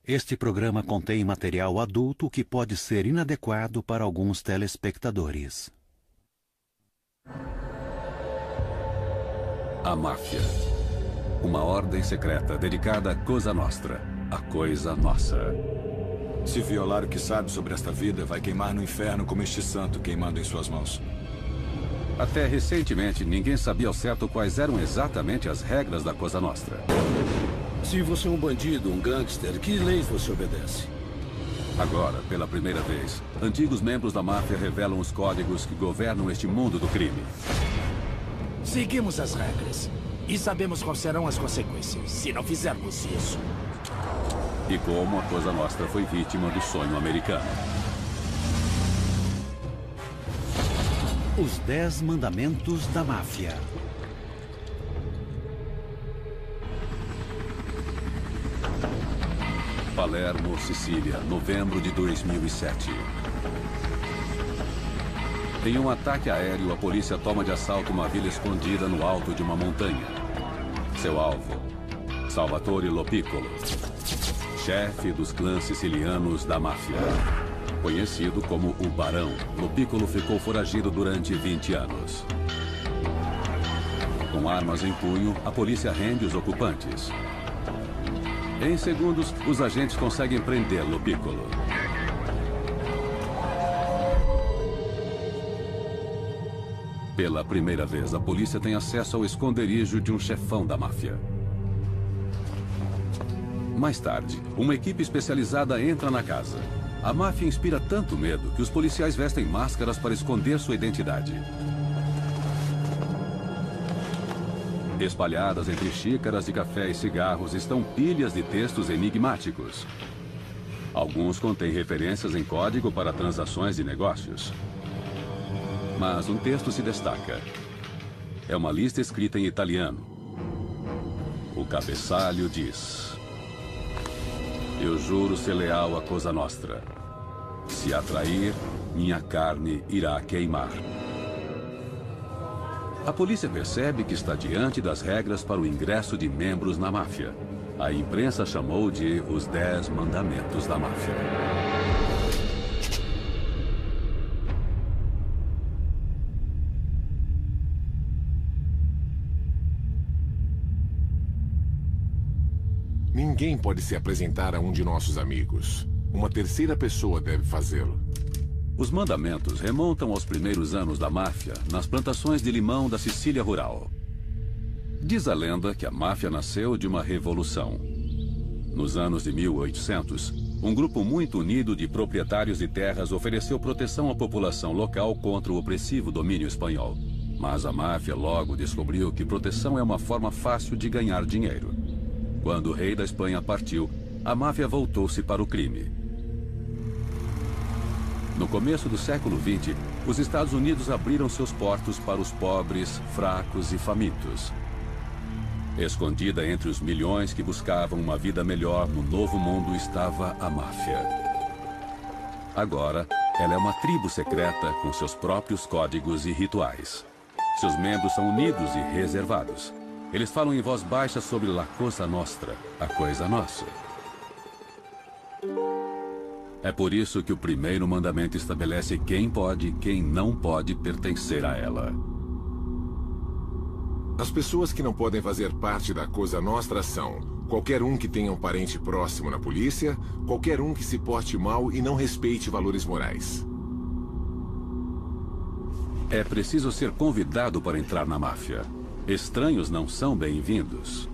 Este programa contém material adulto que pode ser inadequado para alguns telespectadores. A máfia. Uma ordem secreta dedicada à Cosa Nostra, a coisa nossa. Se violar o que sabe sobre esta vida, vai queimar no inferno como este santo queimando em suas mãos. Até recentemente, ninguém sabia ao certo quais eram exatamente as regras da Cosa Nostra. Se você é um bandido, um gangster, que leis você obedece? Agora, pela primeira vez, antigos membros da máfia revelam os códigos que governam este mundo do crime. Seguimos as regras. E sabemos quais serão as consequências se não fizermos isso. E como a Cosa Nostra foi vítima do sonho americano. Os 10 Mandamentos da Máfia. Palermo, Sicília, novembro de 2007. Em um ataque aéreo, a polícia toma de assalto uma vila escondida no alto de uma montanha. Seu alvo, Salvatore Lo Piccolo, chefe dos clãs sicilianos da máfia. Conhecido como o Barão, Lo Piccolo ficou foragido durante 20 anos. Com armas em punho, a polícia rende os ocupantes. Em segundos, os agentes conseguem prender Lo Piccolo. Pela primeira vez, a polícia tem acesso ao esconderijo de um chefão da máfia. Mais tarde, uma equipe especializada entra na casa. A máfia inspira tanto medo que os policiais vestem máscaras para esconder sua identidade. Espalhadas entre xícaras de café e cigarros estão pilhas de textos enigmáticos. Alguns contêm referências em código para transações de negócios. Mas um texto se destaca. É uma lista escrita em italiano. O cabeçalho diz: eu juro ser leal à Cosa Nostra. Se a trair, minha carne irá queimar. A polícia percebe que está diante das regras para o ingresso de membros na máfia. A imprensa chamou de os 10 Mandamentos da Máfia. Ninguém pode se apresentar a um de nossos amigos. Uma terceira pessoa deve fazê-lo. Os mandamentos remontam aos primeiros anos da máfia nas plantações de limão da Sicília rural. Diz a lenda que a máfia nasceu de uma revolução. Nos anos de 1800, um grupo muito unido de proprietários de terras ofereceu proteção à população local contra o opressivo domínio espanhol. Mas a máfia logo descobriu que proteção é uma forma fácil de ganhar dinheiro. Quando o rei da Espanha partiu, a máfia voltou-se para o crime. No começo do século XX, os Estados Unidos abriram seus portos para os pobres, fracos e famintos. Escondida entre os milhões que buscavam uma vida melhor no novo mundo estava a máfia. Agora, ela é uma tribo secreta com seus próprios códigos e rituais. Seus membros são unidos e reservados. Eles falam em voz baixa sobre La Cosa Nostra, a coisa nossa. É por isso que o primeiro mandamento estabelece quem pode e quem não pode pertencer a ela. As pessoas que não podem fazer parte da Cosa Nostra são qualquer um que tenha um parente próximo na polícia, qualquer um que se porte mal e não respeite valores morais. É preciso ser convidado para entrar na máfia. Estranhos não são bem-vindos.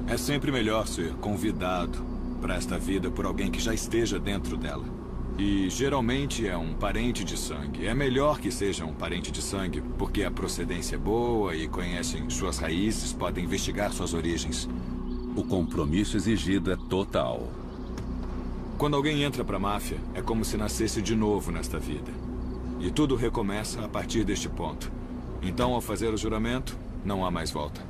É sempre melhor ser convidado para esta vida por alguém que já esteja dentro dela. E geralmente é um parente de sangue. É melhor que seja um parente de sangue, porque a procedência é boa e conhecem suas raízes, podem investigar suas origens. O compromisso exigido é total. Quando alguém entra para a máfia, é como se nascesse de novo nesta vida. E tudo recomeça a partir deste ponto. Então, ao fazer o juramento, não há mais volta.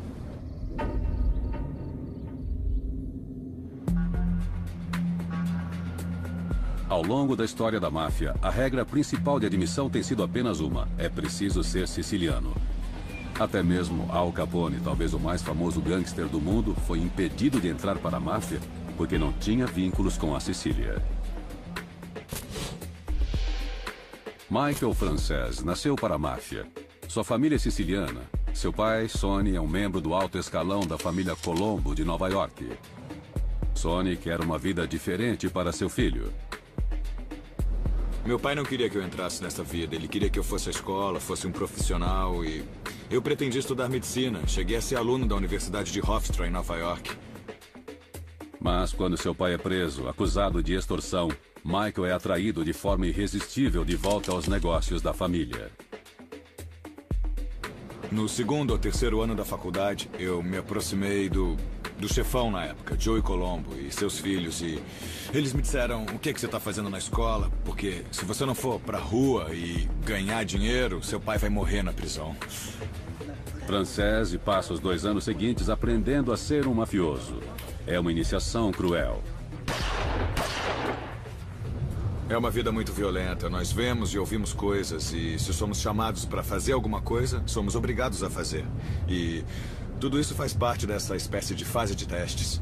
Ao longo da história da máfia, a regra principal de admissão tem sido apenas uma: é preciso ser siciliano. Até mesmo Al Capone, talvez o mais famoso gangster do mundo, foi impedido de entrar para a máfia porque não tinha vínculos com a Sicília. Michael Frances nasceu para a máfia. Sua família é siciliana. Seu pai, Sonny, é um membro do alto escalão da família Colombo de Nova York. Sonny quer uma vida diferente para seu filho. Meu pai não queria que eu entrasse nessa vida. Ele queria que eu fosse à escola, fosse um profissional e... Eu pretendia estudar medicina. Cheguei a ser aluno da Universidade de Hofstra, em Nova York. Mas quando seu pai é preso, acusado de extorsão, Michael é atraído de forma irresistível de volta aos negócios da família. No 2º ou 3º ano da faculdade, eu me aproximei do chefão na época, Joey Colombo, e seus filhos, e eles me disseram: o que você está fazendo na escola? Porque se você não for pra rua e ganhar dinheiro, seu pai vai morrer na prisão. Frances passa os 2 anos seguintes aprendendo a ser um mafioso. É uma iniciação cruel. É uma vida muito violenta. Nós vemos e ouvimos coisas, e se somos chamados para fazer alguma coisa, somos obrigados a fazer. E tudo isso faz parte dessa espécie de fase de testes.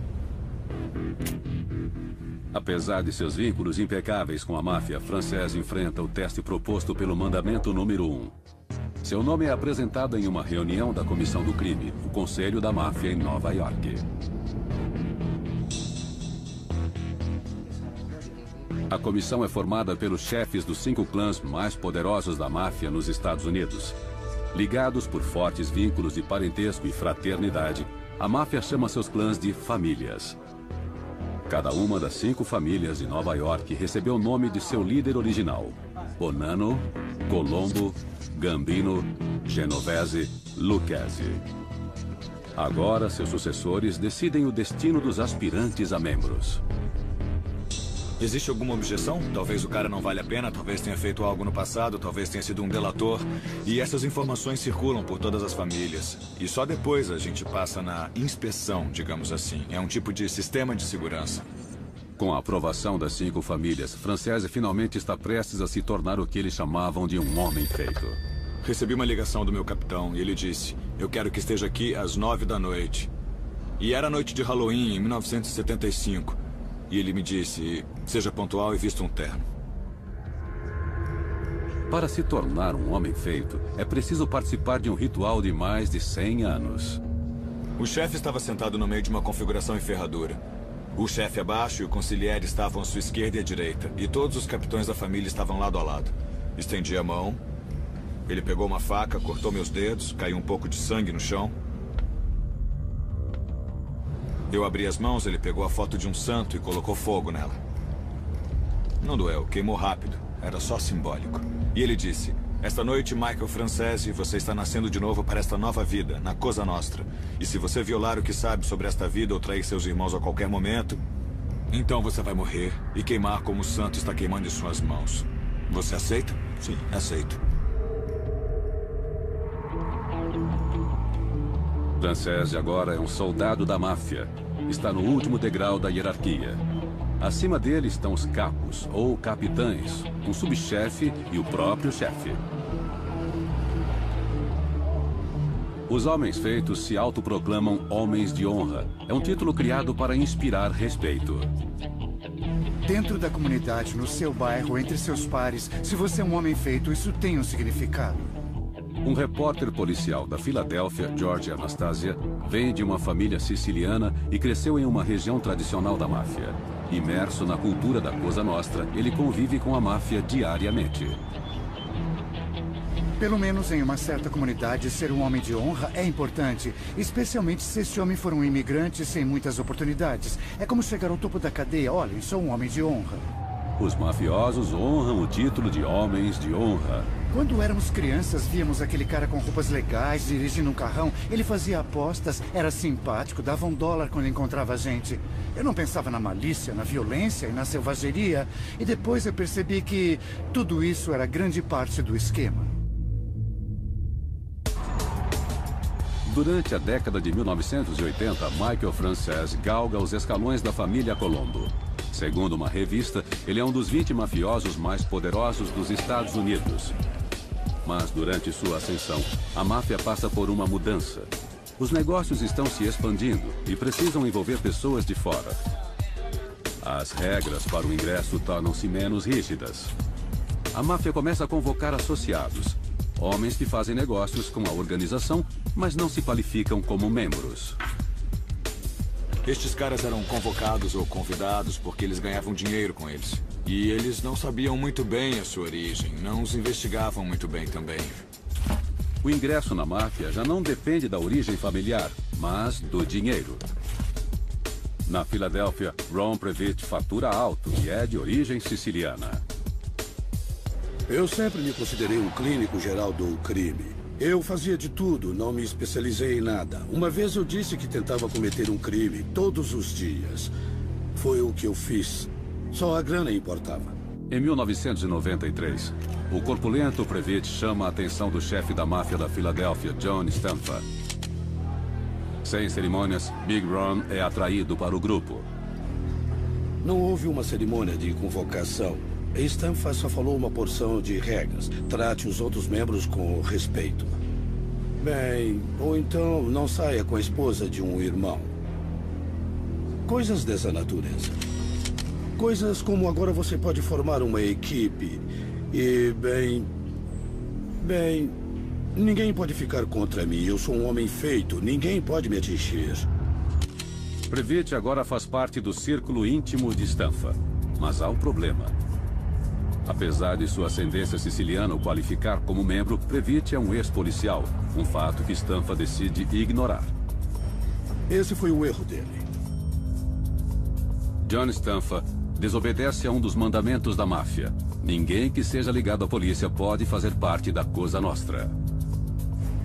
Apesar de seus vínculos impecáveis com a máfia, Frances enfrenta o teste proposto pelo mandamento número 1. Seu nome é apresentado em uma reunião da Comissão do Crime, o Conselho da Máfia em Nova York. A comissão é formada pelos chefes dos 5 clãs mais poderosos da máfia nos Estados Unidos. Ligados por fortes vínculos de parentesco e fraternidade, a máfia chama seus clãs de famílias. Cada uma das 5 famílias de Nova York recebeu o nome de seu líder original: Bonanno, Colombo, Gambino, Genovese, Lucchese. Agora, seus sucessores decidem o destino dos aspirantes a membros. Existe alguma objeção? Talvez o cara não valha a pena, talvez tenha feito algo no passado, talvez tenha sido um delator. E essas informações circulam por todas as famílias. E só depois a gente passa na inspeção, digamos assim. É um tipo de sistema de segurança. Com a aprovação das 5 famílias, Frances finalmente está prestes a se tornar o que eles chamavam de um homem feito. Recebi uma ligação do meu capitão e ele disse: eu quero que esteja aqui às 9 da noite. E era noite de Halloween, em 1975. E ele me disse: seja pontual e vista um terno. Para se tornar um homem feito, é preciso participar de um ritual de mais de 100 anos. O chefe estava sentado no meio de uma configuração em ferradura. O chefe abaixo e o consigliere estavam à sua esquerda e à direita. E todos os capitães da família estavam lado a lado. Estendi a mão. Ele pegou uma faca, cortou meus dedos, caiu um pouco de sangue no chão. Eu abri as mãos, ele pegou a foto de um santo e colocou fogo nela. Não doeu, queimou rápido. Era só simbólico. E ele disse: esta noite, Michael Frances, você está nascendo de novo para esta nova vida, na Cosa Nostra. E se você violar o que sabe sobre esta vida ou trair seus irmãos a qualquer momento, então você vai morrer e queimar como o santo está queimando em suas mãos. Você aceita? Sim, aceito. Frances agora é um soldado da máfia. Está no último degrau da hierarquia. Acima dele estão os capos, ou capitães, um subchefe e o próprio chefe. Os homens feitos se autoproclamam homens de honra. É um título criado para inspirar respeito. Dentro da comunidade, no seu bairro, entre seus pares, se você é um homem feito, isso tem um significado. Um repórter policial da Filadélfia, George Anastasia, vem de uma família siciliana e cresceu em uma região tradicional da máfia. Imerso na cultura da Cosa Nostra, ele convive com a máfia diariamente. Pelo menos em uma certa comunidade, ser um homem de honra é importante, especialmente se esse homem for um imigrante sem muitas oportunidades. É como chegar ao topo da cadeia. Olhem, sou um homem de honra. Os mafiosos honram o título de homens de honra. Quando éramos crianças, víamos aquele cara com roupas legais, dirigindo um carrão. Ele fazia apostas, era simpático, dava $1 quando encontrava a gente. Eu não pensava na malícia, na violência e na selvageria. E depois eu percebi que tudo isso era grande parte do esquema. Durante a década de 1980, Michael Frances galga os escalões da família Colombo. Segundo uma revista, ele é um dos 20 mafiosos mais poderosos dos Estados Unidos. Mas durante sua ascensão, a máfia passa por uma mudança. Os negócios estão se expandindo e precisam envolver pessoas de fora. As regras para o ingresso tornam-se menos rígidas. A máfia começa a convocar associados, homens que fazem negócios com a organização, mas não se qualificam como membros. Estes caras eram convocados ou convidados porque eles ganhavam dinheiro com eles. E eles não sabiam muito bem a sua origem, não os investigavam muito bem também. O ingresso na máfia já não depende da origem familiar, mas do dinheiro. Na Filadélfia, Ron Previtt fatura alto e é de origem siciliana. Eu sempre me considerei um clínico geral do crime. Eu fazia de tudo, não me especializei em nada. Uma vez eu disse que tentava cometer um crime todos os dias. Foi o que eu fiz. Só a grana importava. Em 1993, o corpulento Previtt chama a atenção do chefe da máfia da Filadélfia, John Stanfa. Sem cerimônias, Big Ron é atraído para o grupo. Não houve uma cerimônia de convocação. Stanfa só falou uma porção de regras. Trate os outros membros com respeito. Bem, ou então não saia com a esposa de um irmão. Coisas dessa natureza. Coisas como agora você pode formar uma equipe. E, bem, ninguém pode ficar contra mim. Eu sou um homem feito. Ninguém pode me atingir. Previtt agora faz parte do círculo íntimo de Stanfa. Mas há um problema. Apesar de sua ascendência siciliana o qualificar como membro, Previtt é um ex-policial, um fato que Stanfa decide ignorar. Esse foi o erro dele. John Stanfa desobedece a um dos mandamentos da máfia. Ninguém que seja ligado à polícia pode fazer parte da Cosa Nostra.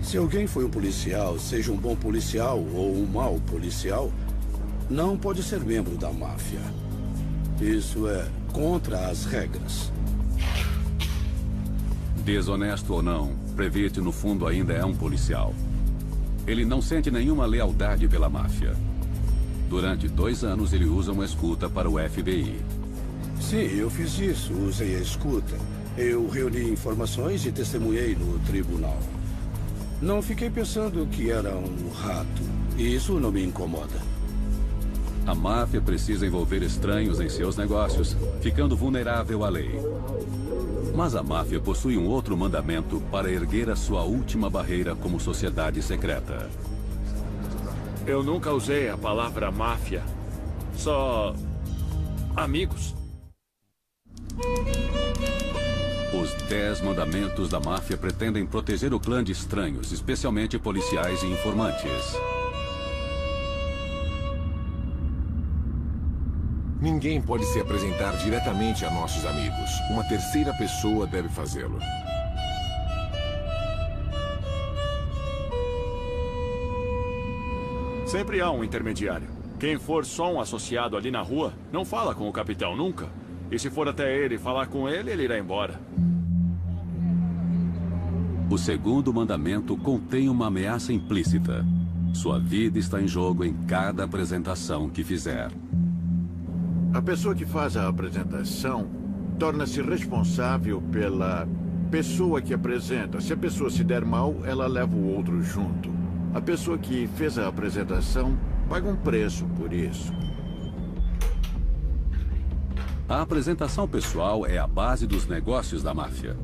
Se alguém foi um policial, seja um bom policial ou um mau policial, não pode ser membro da máfia. Isso é contra as regras. Desonesto ou não, Previtt no fundo ainda é um policial. Ele não sente nenhuma lealdade pela máfia. Durante 2 anos ele usa uma escuta para o FBI. Sim, eu fiz isso, usei a escuta. Eu reuni informações e testemunhei no tribunal. Não fiquei pensando que era um rato. E isso não me incomoda. A máfia precisa envolver estranhos em seus negócios, ficando vulnerável à lei. Mas a máfia possui um outro mandamento para erguer a sua última barreira como sociedade secreta. Eu nunca usei a palavra máfia. Só amigos. Os 10 mandamentos da máfia pretendem proteger o clã de estranhos, especialmente policiais e informantes. Ninguém pode se apresentar diretamente a nossos amigos. Uma terceira pessoa deve fazê-lo. Sempre há um intermediário. Quem for só um associado ali na rua, não fala com o capitão nunca. E se for até ele falar com ele, ele irá embora. O segundo mandamento contém uma ameaça implícita. Sua vida está em jogo em cada apresentação que fizer. A pessoa que faz a apresentação torna-se responsável pela pessoa que apresenta. Se a pessoa se der mal, ela leva o outro junto. A pessoa que fez a apresentação paga um preço por isso. A apresentação pessoal é a base dos negócios da máfia.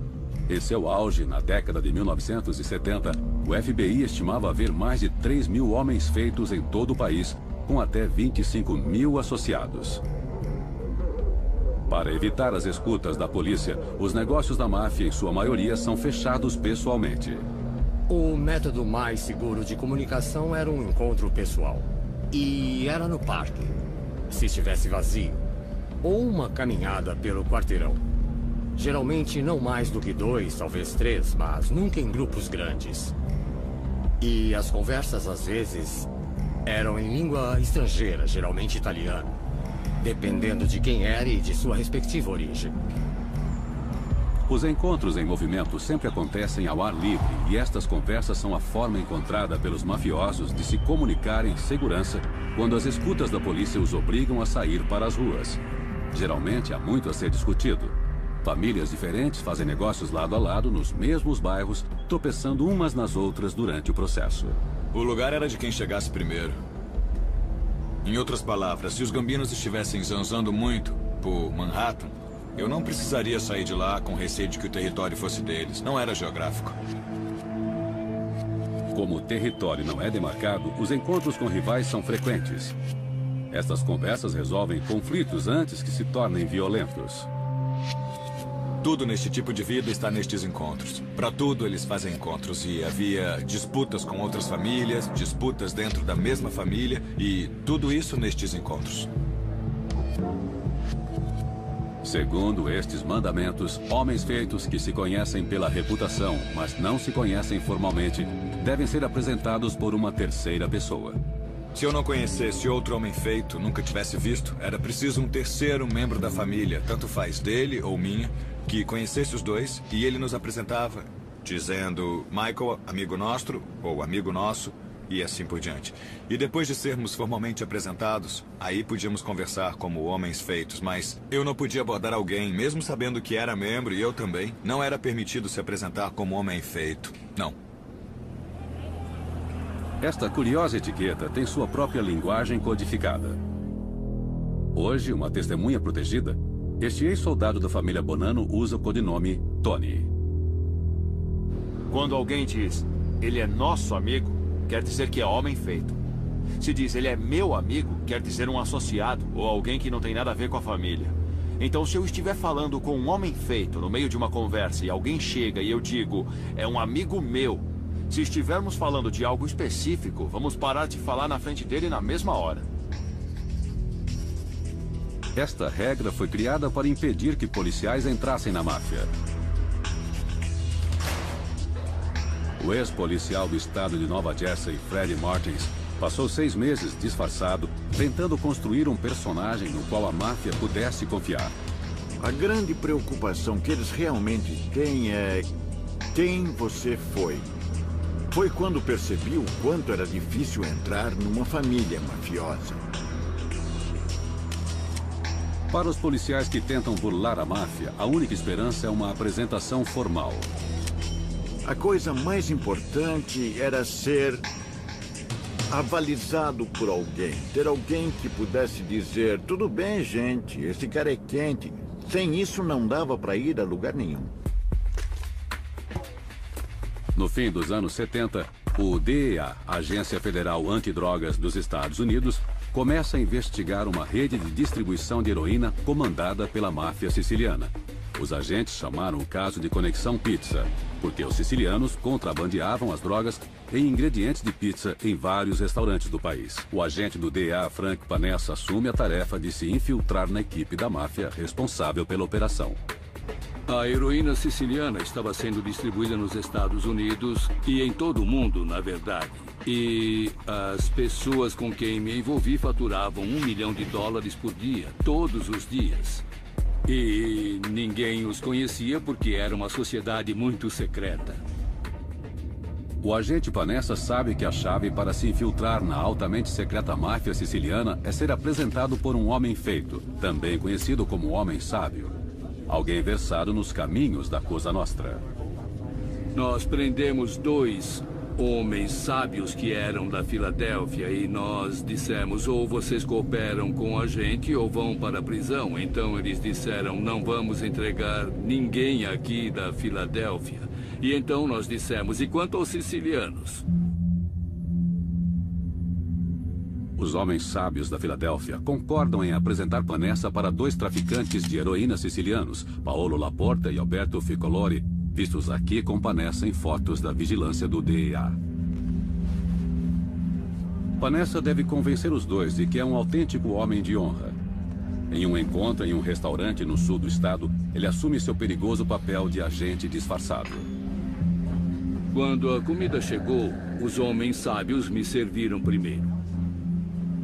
Em seu auge, na década de 1970, o FBI estimava haver mais de 3 mil homens feitos em todo o país, com até 25 mil associados. Para evitar as escutas da polícia, os negócios da máfia, em sua maioria, são fechados pessoalmente. O método mais seguro de comunicação era um encontro pessoal. E era no parque, se estivesse vazio. Ou uma caminhada pelo quarteirão. Geralmente não mais do que 2, talvez 3, mas nunca em grupos grandes. E as conversas, às vezes, eram em língua estrangeira, geralmente italiana. Dependendo de quem era e de sua respectiva origem. Os encontros em movimento sempre acontecem ao ar livre e estas conversas são a forma encontrada pelos mafiosos de se comunicarem em segurança quando as escutas da polícia os obrigam a sair para as ruas. Geralmente há muito a ser discutido. Famílias diferentes fazem negócios lado a lado nos mesmos bairros, tropeçando umas nas outras durante o processo. O lugar era de quem chegasse primeiro. Em outras palavras, se os Gambinos estivessem zanzando muito por Manhattan, eu não precisaria sair de lá com receio de que o território fosse deles. Não era geográfico. Como o território não é demarcado, os encontros com rivais são frequentes. Estas conversas resolvem conflitos antes que se tornem violentos. Tudo neste tipo de vida está nestes encontros. Para tudo eles fazem encontros e havia disputas com outras famílias, disputas dentro da mesma família e tudo isso nestes encontros. Segundo estes mandamentos, homens feitos que se conhecem pela reputação, mas não se conhecem formalmente, devem ser apresentados por uma terceira pessoa. Se eu não conhecesse outro homem feito, nunca tivesse visto, era preciso um terceiro membro da família, tanto faz dele ou minha, que conhecesse os dois e ele nos apresentava, dizendo Michael, amigo nosso, ou amigo nosso, e assim por diante. E depois de sermos formalmente apresentados, aí podíamos conversar como homens feitos, mas eu não podia abordar alguém, mesmo sabendo que era membro e eu também. Não era permitido se apresentar como homem feito. Não. Esta curiosa etiqueta tem sua própria linguagem codificada. Hoje, uma testemunha protegida, este ex-soldado da família Bonanno usa o codinome Tony. Quando alguém diz, ele é nosso amigo, quer dizer que é homem feito. Se diz, ele é meu amigo, quer dizer um associado ou alguém que não tem nada a ver com a família. Então, se eu estiver falando com um homem feito no meio de uma conversa e alguém chega e eu digo, é um amigo meu, se estivermos falando de algo específico, vamos parar de falar na frente dele na mesma hora. Esta regra foi criada para impedir que policiais entrassem na máfia. O ex-policial do estado de Nova Jersey, Freddie Martins, passou 6 meses disfarçado, tentando construir um personagem no qual a máfia pudesse confiar. A grande preocupação que eles realmente têm é quem você foi. Foi quando percebi o quanto era difícil entrar numa família mafiosa. Para os policiais que tentam burlar a máfia, a única esperança é uma apresentação formal. A coisa mais importante era ser avalizado por alguém. Ter alguém que pudesse dizer, tudo bem, gente, esse cara é quente. Sem isso não dava para ir a lugar nenhum. No fim dos anos 70, o DEA, Agência Federal Antidrogas dos Estados Unidos, começa a investigar uma rede de distribuição de heroína comandada pela máfia siciliana. Os agentes chamaram o caso de Conexão Pizza, porque os sicilianos contrabandeavam as drogas em ingredientes de pizza em vários restaurantes do país. O agente do DEA, Frank Panessa, assume a tarefa de se infiltrar na equipe da máfia responsável pela operação. A heroína siciliana estava sendo distribuída nos Estados Unidos e em todo o mundo, na verdade. E as pessoas com quem me envolvi faturavam $1 milhão por dia, todos os dias. E ninguém os conhecia porque era uma sociedade muito secreta. O agente Panessa sabe que a chave para se infiltrar na altamente secreta máfia siciliana é ser apresentado por um homem feito, também conhecido como homem sábio. Alguém versado nos caminhos da Cosa Nostra. Nós prendemos 2 homens sábios que eram da Filadélfia e nós dissemos, ou vocês cooperam com a gente ou vão para a prisão. Então eles disseram, não vamos entregar ninguém aqui da Filadélfia. E então nós dissemos, e quanto aos sicilianos? Os homens sábios da Filadélfia concordam em apresentar Panessa para 2 traficantes de heroína sicilianos, Paolo Laporta e Alberto Ficcolori, vistos aqui com Panessa em fotos da vigilância do DEA. Panessa deve convencer os 2 de que é um autêntico homem de honra. Em um encontro em um restaurante no sul do estado, ele assume seu perigoso papel de agente disfarçado. Quando a comida chegou, os homens sábios me serviram primeiro.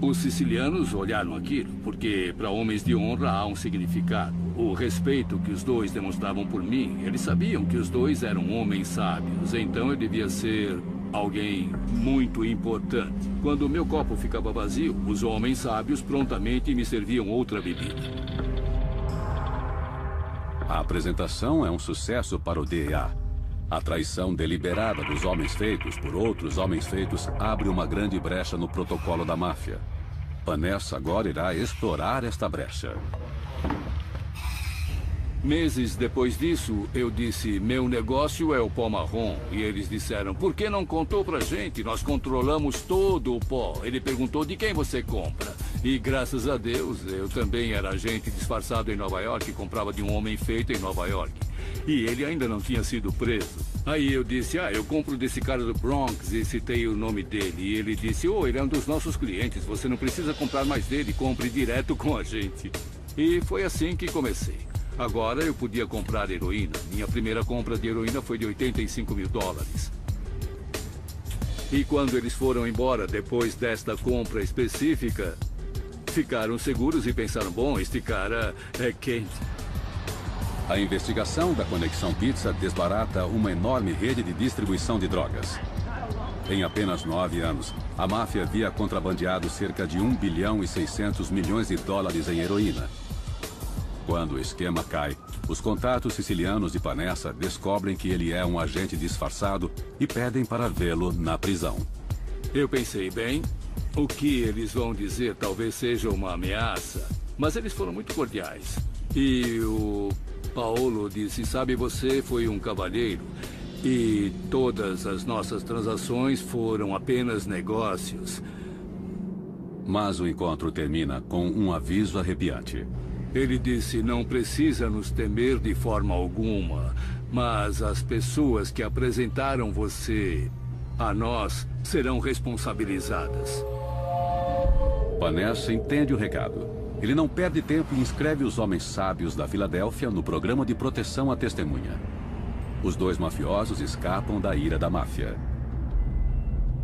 Os sicilianos olharam aquilo, porque para homens de honra há um significado. O respeito que os 2 demonstravam por mim, eles sabiam que os 2 eram homens sábios, então eu devia ser alguém muito importante. Quando o meu copo ficava vazio, os homens sábios prontamente me serviam outra bebida. A apresentação é um sucesso para o DEA. A traição deliberada dos homens feitos por outros homens feitos abre uma grande brecha no protocolo da máfia. Vanessa agora irá explorar esta brecha. Meses depois disso, eu disse, meu negócio é o pó marrom. E eles disseram, por que não contou pra gente? Nós controlamos todo o pó. Ele perguntou, de quem você compra? E graças a Deus, eu também era agente disfarçado em Nova York e comprava de um homem feito em Nova York. E ele ainda não tinha sido preso. Aí eu disse, eu compro desse cara do Bronx e citei o nome dele. E ele disse, ele é um dos nossos clientes, você não precisa comprar mais dele, compre direto com a gente. E foi assim que comecei. Agora eu podia comprar heroína. Minha primeira compra de heroína foi de $85 mil. E quando eles foram embora depois desta compra específica, ficaram seguros e pensaram, bom, este cara é quente. A investigação da Conexão Pizza desbarata uma enorme rede de distribuição de drogas. Em apenas 9 anos, a máfia havia contrabandeado cerca de $1 bilhão e 600 milhões em heroína. Quando o esquema cai, os contatos sicilianos de Vanessa descobrem que ele é um agente disfarçado e pedem para vê-lo na prisão. Eu pensei, bem, o que eles vão dizer talvez seja uma ameaça, mas eles foram muito cordiais. E o Paolo disse, sabe, você foi um cavalheiro e todas as nossas transações foram apenas negócios. Mas o encontro termina com um aviso arrepiante. Ele disse, não precisa nos temer de forma alguma, mas as pessoas que apresentaram você a nós serão responsabilizadas. Vanessa entende o recado. Ele não perde tempo e inscreve os homens sábios da Filadélfia no programa de proteção à testemunha. Os dois mafiosos escapam da ira da máfia.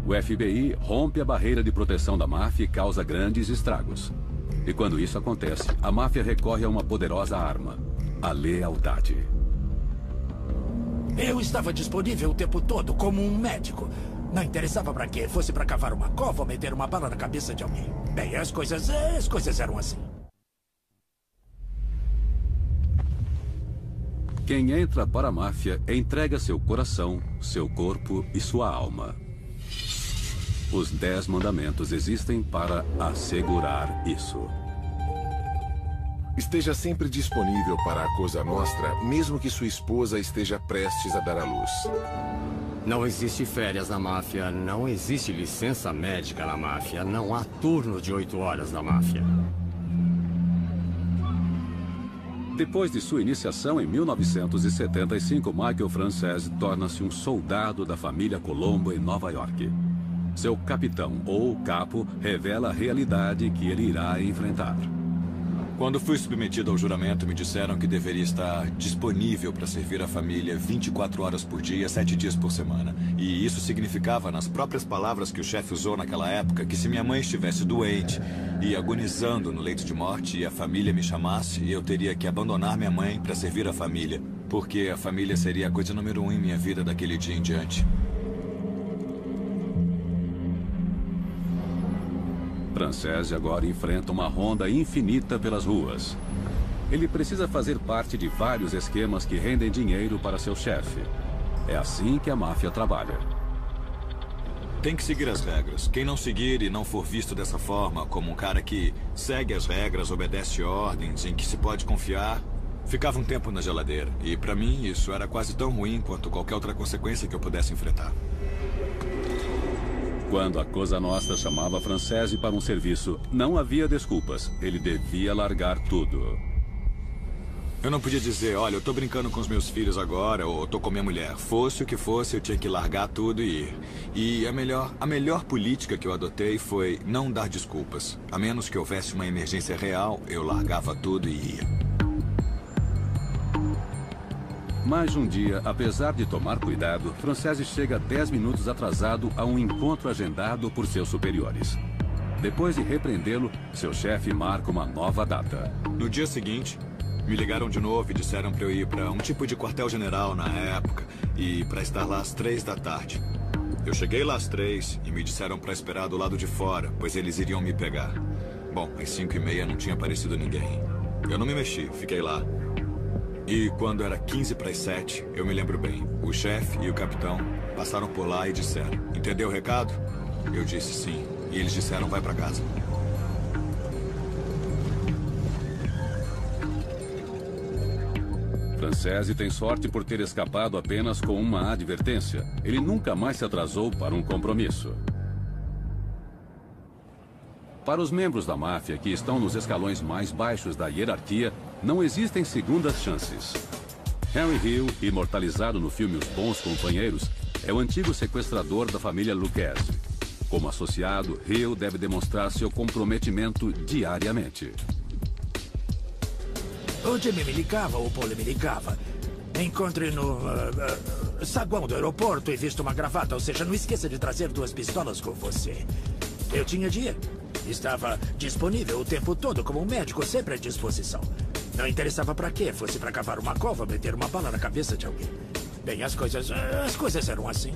O FBI rompe a barreira de proteção da máfia e causa grandes estragos. E quando isso acontece, a máfia recorre a uma poderosa arma, a lealdade. Eu estava disponível o tempo todo, como um médico. Não interessava para quê, fosse para cavar uma cova ou meter uma bala na cabeça de alguém. Bem, as coisas eram assim. Quem entra para a máfia entrega seu coração, seu corpo e sua alma. Os 10 mandamentos existem para assegurar isso. Esteja sempre disponível para a Cosa Nostra, mesmo que sua esposa esteja prestes a dar à luz. Não existe férias na máfia, não existe licença médica na máfia, não há turno de 8 horas na máfia. Depois de sua iniciação em 1975, Michael Francese torna-se um soldado da família Colombo em Nova York. Seu capitão, ou capo, revela a realidade que ele irá enfrentar. Quando fui submetido ao juramento, me disseram que deveria estar disponível para servir a família 24 horas por dia, 7 dias por semana. E isso significava, nas próprias palavras que o chefe usou naquela época, que se minha mãe estivesse doente e agonizando no leito de morte e a família me chamasse, eu teria que abandonar minha mãe para servir a família, porque a família seria a coisa número 1 em minha vida daquele dia em diante. Francese agora enfrenta uma ronda infinita pelas ruas. Ele precisa fazer parte de vários esquemas que rendem dinheiro para seu chefe. É assim que a máfia trabalha. Tem que seguir as regras. Quem não seguir e não for visto dessa forma, como um cara que segue as regras, obedece ordens, em que se pode confiar, ficava um tempo na geladeira. E para mim isso era quase tão ruim quanto qualquer outra consequência que eu pudesse enfrentar. Quando a Cosa Nostra chamava Francese para um serviço, não havia desculpas. Ele devia largar tudo. Eu não podia dizer, olha, eu tô brincando com os meus filhos agora, ou tô com minha mulher. Fosse o que fosse, eu tinha que largar tudo e ir. E a melhor política que eu adotei foi não dar desculpas. A menos que houvesse uma emergência real, eu largava tudo e ia. Mais um dia, apesar de tomar cuidado, Francese chega 10 minutos atrasado a um encontro agendado por seus superiores. Depois de repreendê-lo, seu chefe marca uma nova data. No dia seguinte, me ligaram de novo e disseram para eu ir para um tipo de quartel-general na época e para estar lá às 3 da tarde. Eu cheguei lá às 3 e me disseram para esperar do lado de fora, pois eles iriam me pegar. Bom, às 5h30 não tinha aparecido ninguém. Eu não me mexi, fiquei lá. E quando era 15 para as 7, eu me lembro bem, o chefe e o capitão passaram por lá e disseram, entendeu o recado? Eu disse sim, e eles disseram, vai para casa. Francese tem sorte por ter escapado apenas com uma advertência. Ele nunca mais se atrasou para um compromisso. Para os membros da máfia que estão nos escalões mais baixos da hierarquia, não existem segundas chances. Henry Hill, imortalizado no filme Os Bons Companheiros, é o antigo sequestrador da família Lucchese. Como associado, Hill deve demonstrar seu comprometimento diariamente. O Jimmy me ligava, o Paul me ligava. Encontre no saguão do aeroporto e vista uma gravata, ou seja, não esqueça de trazer 2 pistolas com você. Eu tinha dinheiro. Estava disponível o tempo todo como um médico, sempre à disposição. Não interessava para quê, fosse para cavar uma cova, meter uma bala na cabeça de alguém. Bem, as coisas eram assim.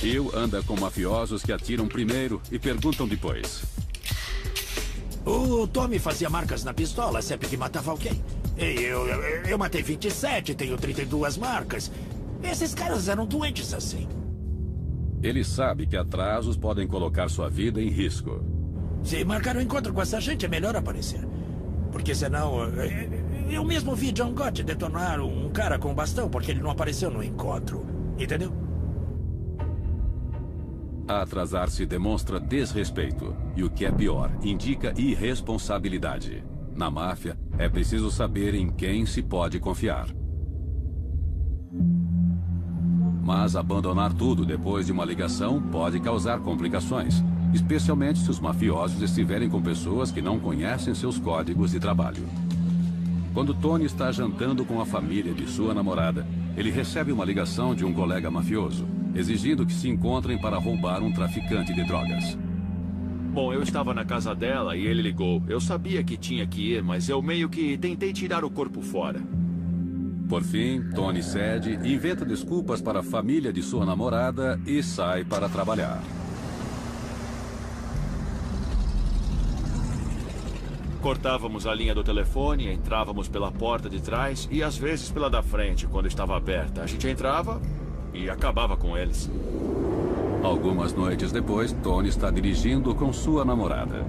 Hill anda com mafiosos que atiram primeiro e perguntam depois. O Tommy fazia marcas na pistola sempre que matava alguém. E eu matei 27, tenho 32 marcas. Esses caras eram doentes assim. Ele sabe que atrasos podem colocar sua vida em risco. Se marcar um encontro com essa gente, é melhor aparecer. Porque senão... Eu mesmo vi John Gotti detonar um cara com um bastão porque ele não apareceu no encontro. Entendeu? Atrasar-se demonstra desrespeito. E o que é pior, indica irresponsabilidade. Na máfia, é preciso saber em quem se pode confiar. Mas abandonar tudo depois de uma ligação pode causar complicações. Especialmente se os mafiosos estiverem com pessoas que não conhecem seus códigos de trabalho. Quando Tony está jantando com a família de sua namorada, ele recebe uma ligação de um colega mafioso, exigindo que se encontrem para roubar um traficante de drogas. Bom, eu estava na casa dela e ele ligou. Eu sabia que tinha que ir, mas eu meio que tentei tirar o corpo fora. Por fim, Tony cede, inventa desculpas para a família de sua namorada e sai para trabalhar. Cortávamos a linha do telefone, entrávamos pela porta de trás e às vezes pela da frente, quando estava aberta. A gente entrava e acabava com eles. Algumas noites depois, Tony está dirigindo com sua namorada.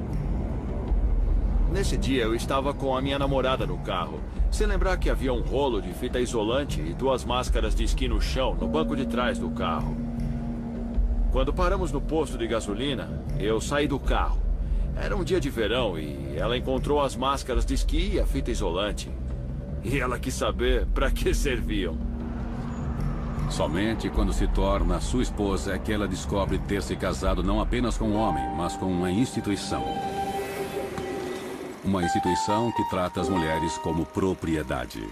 Nesse dia, eu estava com a minha namorada no carro. Se lembrar que havia um rolo de fita isolante e 2 máscaras de esqui no chão, no banco de trás do carro. Quando paramos no posto de gasolina, eu saí do carro. Era um dia de verão e ela encontrou as máscaras de esqui e a fita isolante. E ela quis saber para que serviam. Somente quando se torna sua esposa é que ela descobre ter se casado não apenas com um homem, mas com uma instituição. Uma instituição que trata as mulheres como propriedade.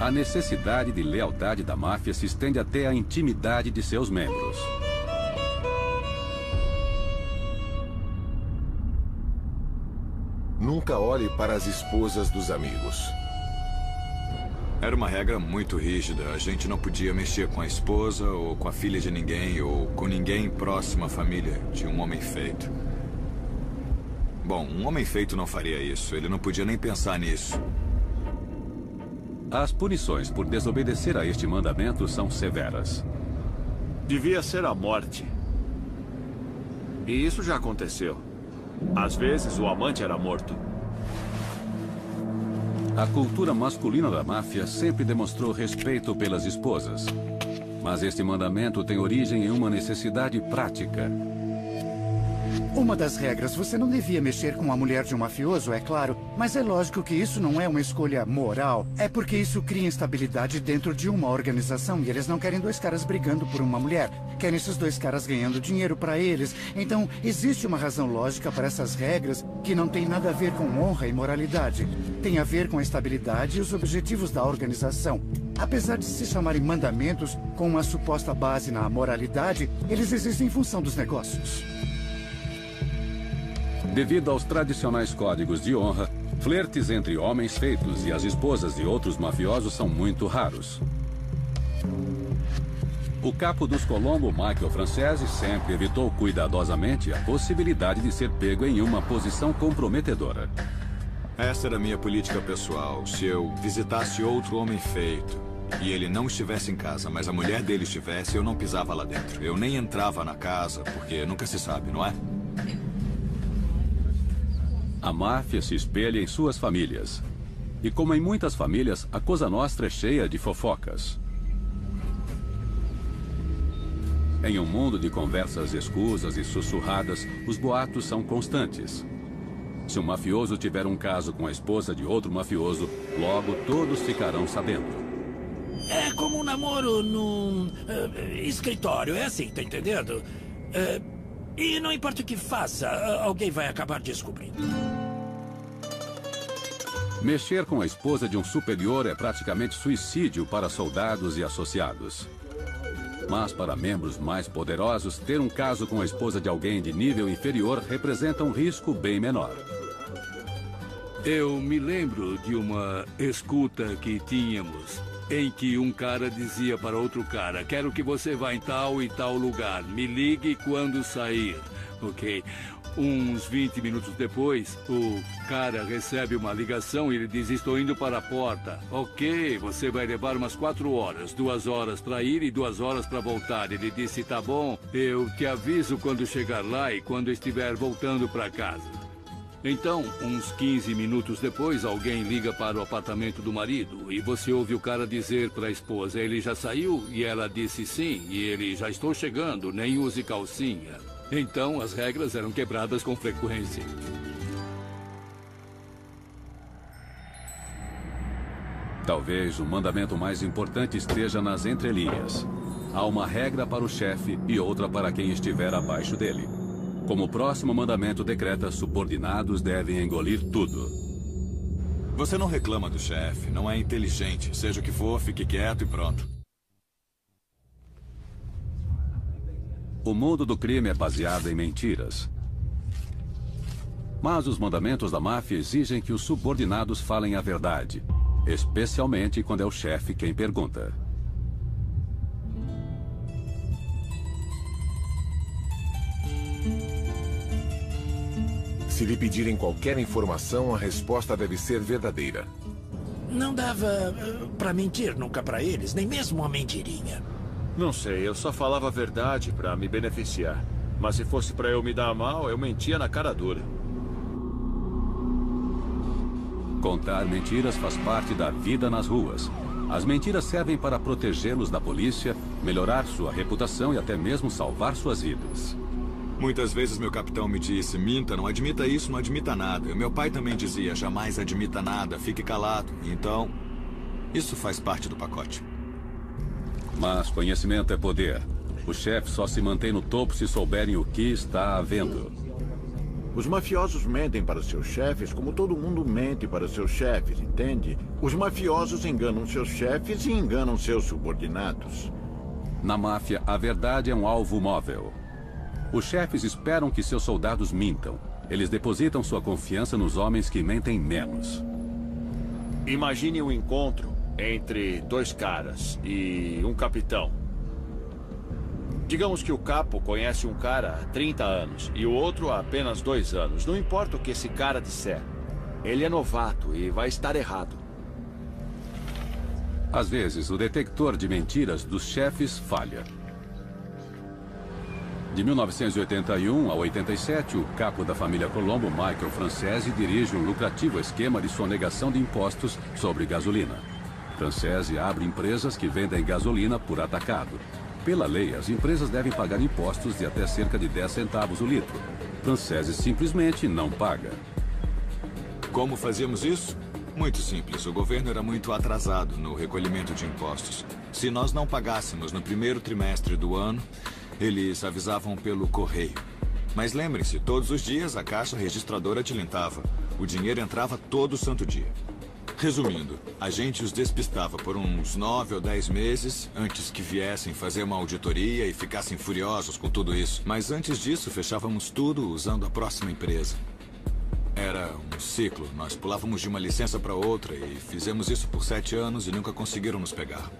A necessidade de lealdade da máfia se estende até a intimidade de seus membros. Nunca olhe para as esposas dos amigos. Era uma regra muito rígida. A gente não podia mexer com a esposa ou com a filha de ninguém ou com ninguém próximo à família de um homem feito. Bom, um homem feito não faria isso. Ele não podia nem pensar nisso. As punições por desobedecer a este mandamento são severas. Devia ser a morte. E isso já aconteceu. Às vezes, o amante era morto. A cultura masculina da máfia sempre demonstrou respeito pelas esposas. Mas este mandamento tem origem em uma necessidade prática. Uma das regras, você não devia mexer com a mulher de um mafioso, é claro. Mas é lógico que isso não é uma escolha moral. É porque isso cria instabilidade dentro de uma organização. E eles não querem 2 caras brigando por uma mulher. Querem esses 2 caras ganhando dinheiro para eles. Então, existe uma razão lógica para essas regras que não tem nada a ver com honra e moralidade. Tem a ver com a estabilidade e os objetivos da organização. Apesar de se chamarem mandamentos, com uma suposta base na moralidade, eles existem em função dos negócios. Devido aos tradicionais códigos de honra, flertes entre homens feitos e as esposas de outros mafiosos são muito raros. O capo dos Colombo, Michael Francese, sempre evitou cuidadosamente a possibilidade de ser pego em uma posição comprometedora. Essa era a minha política pessoal. Se eu visitasse outro homem feito e ele não estivesse em casa, mas a mulher dele estivesse, eu não pisava lá dentro. Eu nem entrava na casa, porque nunca se sabe, não é? A máfia se espelha em suas famílias. E como em muitas famílias, a Cosa Nostra é cheia de fofocas. Em um mundo de conversas escusas e sussurradas, os boatos são constantes. Se um mafioso tiver um caso com a esposa de outro mafioso, logo todos ficarão sabendo. É como um namoro num escritório, é assim, tá entendendo? E não importa o que faça, alguém vai acabar descobrindo. Mexer com a esposa de um superior é praticamente suicídio para soldados e associados. Mas para membros mais poderosos, ter um caso com a esposa de alguém de nível inferior representa um risco bem menor. Eu me lembro de uma escuta que tínhamos, em que um cara dizia para outro cara: quero que você vá em tal e tal lugar, me ligue quando sair, ok? Uns 20 minutos depois, o cara recebe uma ligação e ele diz: estou indo para a porta. Ok, você vai levar umas 4 horas, 2 horas para ir e 2 horas para voltar. Ele disse: tá bom, eu te aviso quando chegar lá e quando estiver voltando para casa. Então, uns 15 minutos depois, alguém liga para o apartamento do marido e você ouve o cara dizer para a esposa: ele já saiu? E ela disse sim, e ele: já estou chegando, nem use calcinha. Então, as regras eram quebradas com frequência. Talvez o mandamento mais importante esteja nas entrelinhas. Há uma regra para o chefe e outra para quem estiver abaixo dele. Como o próximo mandamento decreta, subordinados devem engolir tudo. Você não reclama do chefe, não é inteligente. Seja o que for, fique quieto e pronto. O mundo do crime é baseado em mentiras. Mas os mandamentos da máfia exigem que os subordinados falem a verdade, especialmente quando é o chefe quem pergunta. Se lhe pedirem qualquer informação, a resposta deve ser verdadeira. Não dava pra mentir nunca pra eles, nem mesmo uma mentirinha. Não sei, eu só falava a verdade pra me beneficiar. Mas se fosse pra eu me dar mal, eu mentia na cara dura. Contar mentiras faz parte da vida nas ruas. As mentiras servem para protegê-los da polícia, melhorar sua reputação e até mesmo salvar suas vidas. Muitas vezes meu capitão me disse: minta, não admita isso, não admita nada. Meu pai também dizia: jamais admita nada, fique calado. Então, isso faz parte do pacote. Mas conhecimento é poder. O chefe só se mantém no topo se souberem o que está havendo. Os mafiosos mentem para seus chefes como todo mundo mente para seus chefes, entende? Os mafiosos enganam seus chefes e enganam seus subordinados. Na máfia, a verdade é um alvo móvel. Os chefes esperam que seus soldados mintam. Eles depositam sua confiança nos homens que mentem menos. Imagine um encontro entre 2 caras e um capitão. Digamos que o capo conhece um cara há 30 anos e o outro há apenas 2 anos. Não importa o que esse cara disser. Ele é novato e vai estar errado. Às vezes, o detector de mentiras dos chefes falha. De 1981 a 87, o capo da família Colombo, Michael Francese, dirige um lucrativo esquema de sonegação de impostos sobre gasolina. Francese abre empresas que vendem gasolina por atacado. Pela lei, as empresas devem pagar impostos de até cerca de 10 centavos o litro. Francese simplesmente não paga. Como fazíamos isso? Muito simples. O governo era muito atrasado no recolhimento de impostos. Se nós não pagássemos no primeiro trimestre do ano, eles avisavam pelo correio. Mas lembrem-se, todos os dias a caixa registradora tilintava. O dinheiro entrava todo santo dia. Resumindo, a gente os despistava por uns 9 ou 10 meses antes que viessem fazer uma auditoria e ficassem furiosos com tudo isso. Mas antes disso, fechávamos tudo usando a próxima empresa. Era um ciclo. Nós pulávamos de uma licença para outra e fizemos isso por 7 anos e nunca conseguiram nos pegar.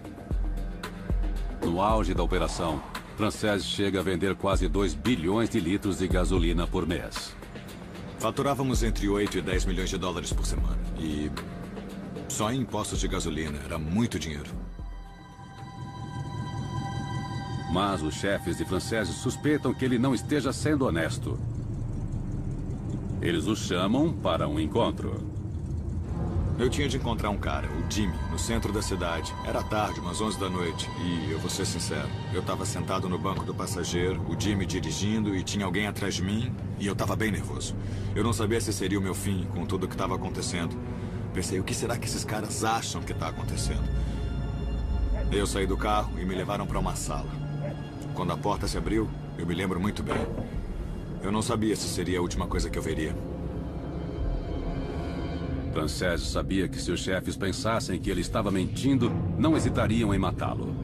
No auge da operação, Francese chega a vender quase 2 bilhões de litros de gasolina por mês. Faturávamos entre 8 e 10 milhões de dólares por semana. E só em impostos de gasolina era muito dinheiro. Mas os chefes de Francese suspeitam que ele não esteja sendo honesto. Eles o chamam para um encontro. Eu tinha de encontrar um cara, o Jimmy, no centro da cidade. Era tarde, umas 11 da noite. E eu vou ser sincero, eu estava sentado no banco do passageiro, o Jimmy dirigindo e tinha alguém atrás de mim. E eu estava bem nervoso. Eu não sabia se seria o meu fim com tudo o que estava acontecendo. Pensei, o que será que esses caras acham que está acontecendo? Eu saí do carro e me levaram para uma sala. Quando a porta se abriu, eu me lembro muito bem. Eu não sabia se seria a última coisa que eu veria. Francese sabia que se os chefes pensassem que ele estava mentindo, não hesitariam em matá-lo.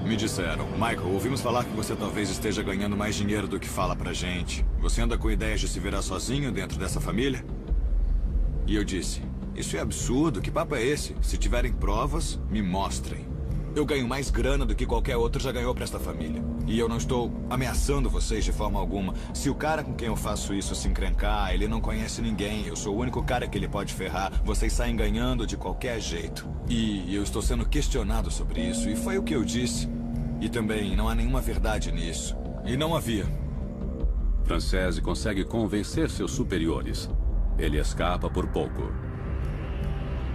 Me disseram, Michael, ouvimos falar que você talvez esteja ganhando mais dinheiro do que fala pra gente. Você anda com ideias de se virar sozinho dentro dessa família? E eu disse, isso é absurdo, que papo é esse? Se tiverem provas, me mostrem. Eu ganho mais grana do que qualquer outro já ganhou pra esta família. E eu não estou ameaçando vocês de forma alguma. Se o cara com quem eu faço isso se encrencar, ele não conhece ninguém. Eu sou o único cara que ele pode ferrar. Vocês saem ganhando de qualquer jeito. E eu estou sendo questionado sobre isso. E foi o que eu disse. E também não há nenhuma verdade nisso. E não havia. Francese consegue convencer seus superiores. Ele escapa por pouco.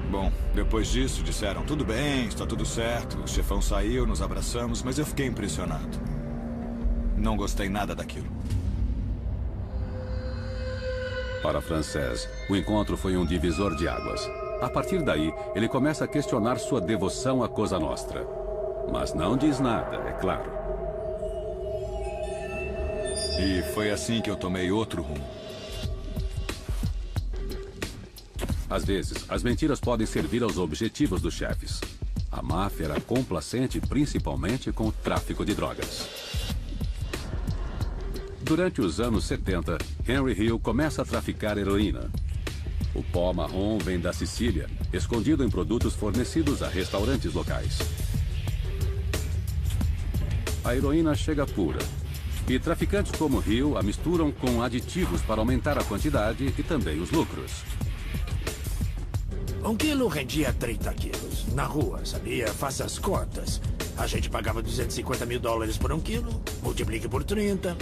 Bom, depois disso disseram, tudo bem, está tudo certo. O chefão saiu, nos abraçamos, mas eu fiquei impressionado. Não gostei nada daquilo. Para Francese, o encontro foi um divisor de águas. A partir daí, ele começa a questionar sua devoção à Cosa Nostra. Mas não diz nada, é claro. E foi assim que eu tomei outro rumo. Às vezes, as mentiras podem servir aos objetivos dos chefes. A máfia era complacente principalmente com o tráfico de drogas. Durante os anos 70, Henry Hill começa a traficar heroína. O pó marrom vem da Sicília, escondido em produtos fornecidos a restaurantes locais. A heroína chega pura. E traficantes como Hill a misturam com aditivos para aumentar a quantidade e também os lucros. Um quilo rendia 30 quilos. Na rua, sabia? Faça as contas. A gente pagava $250 mil por 1 quilo. Multiplique por 30.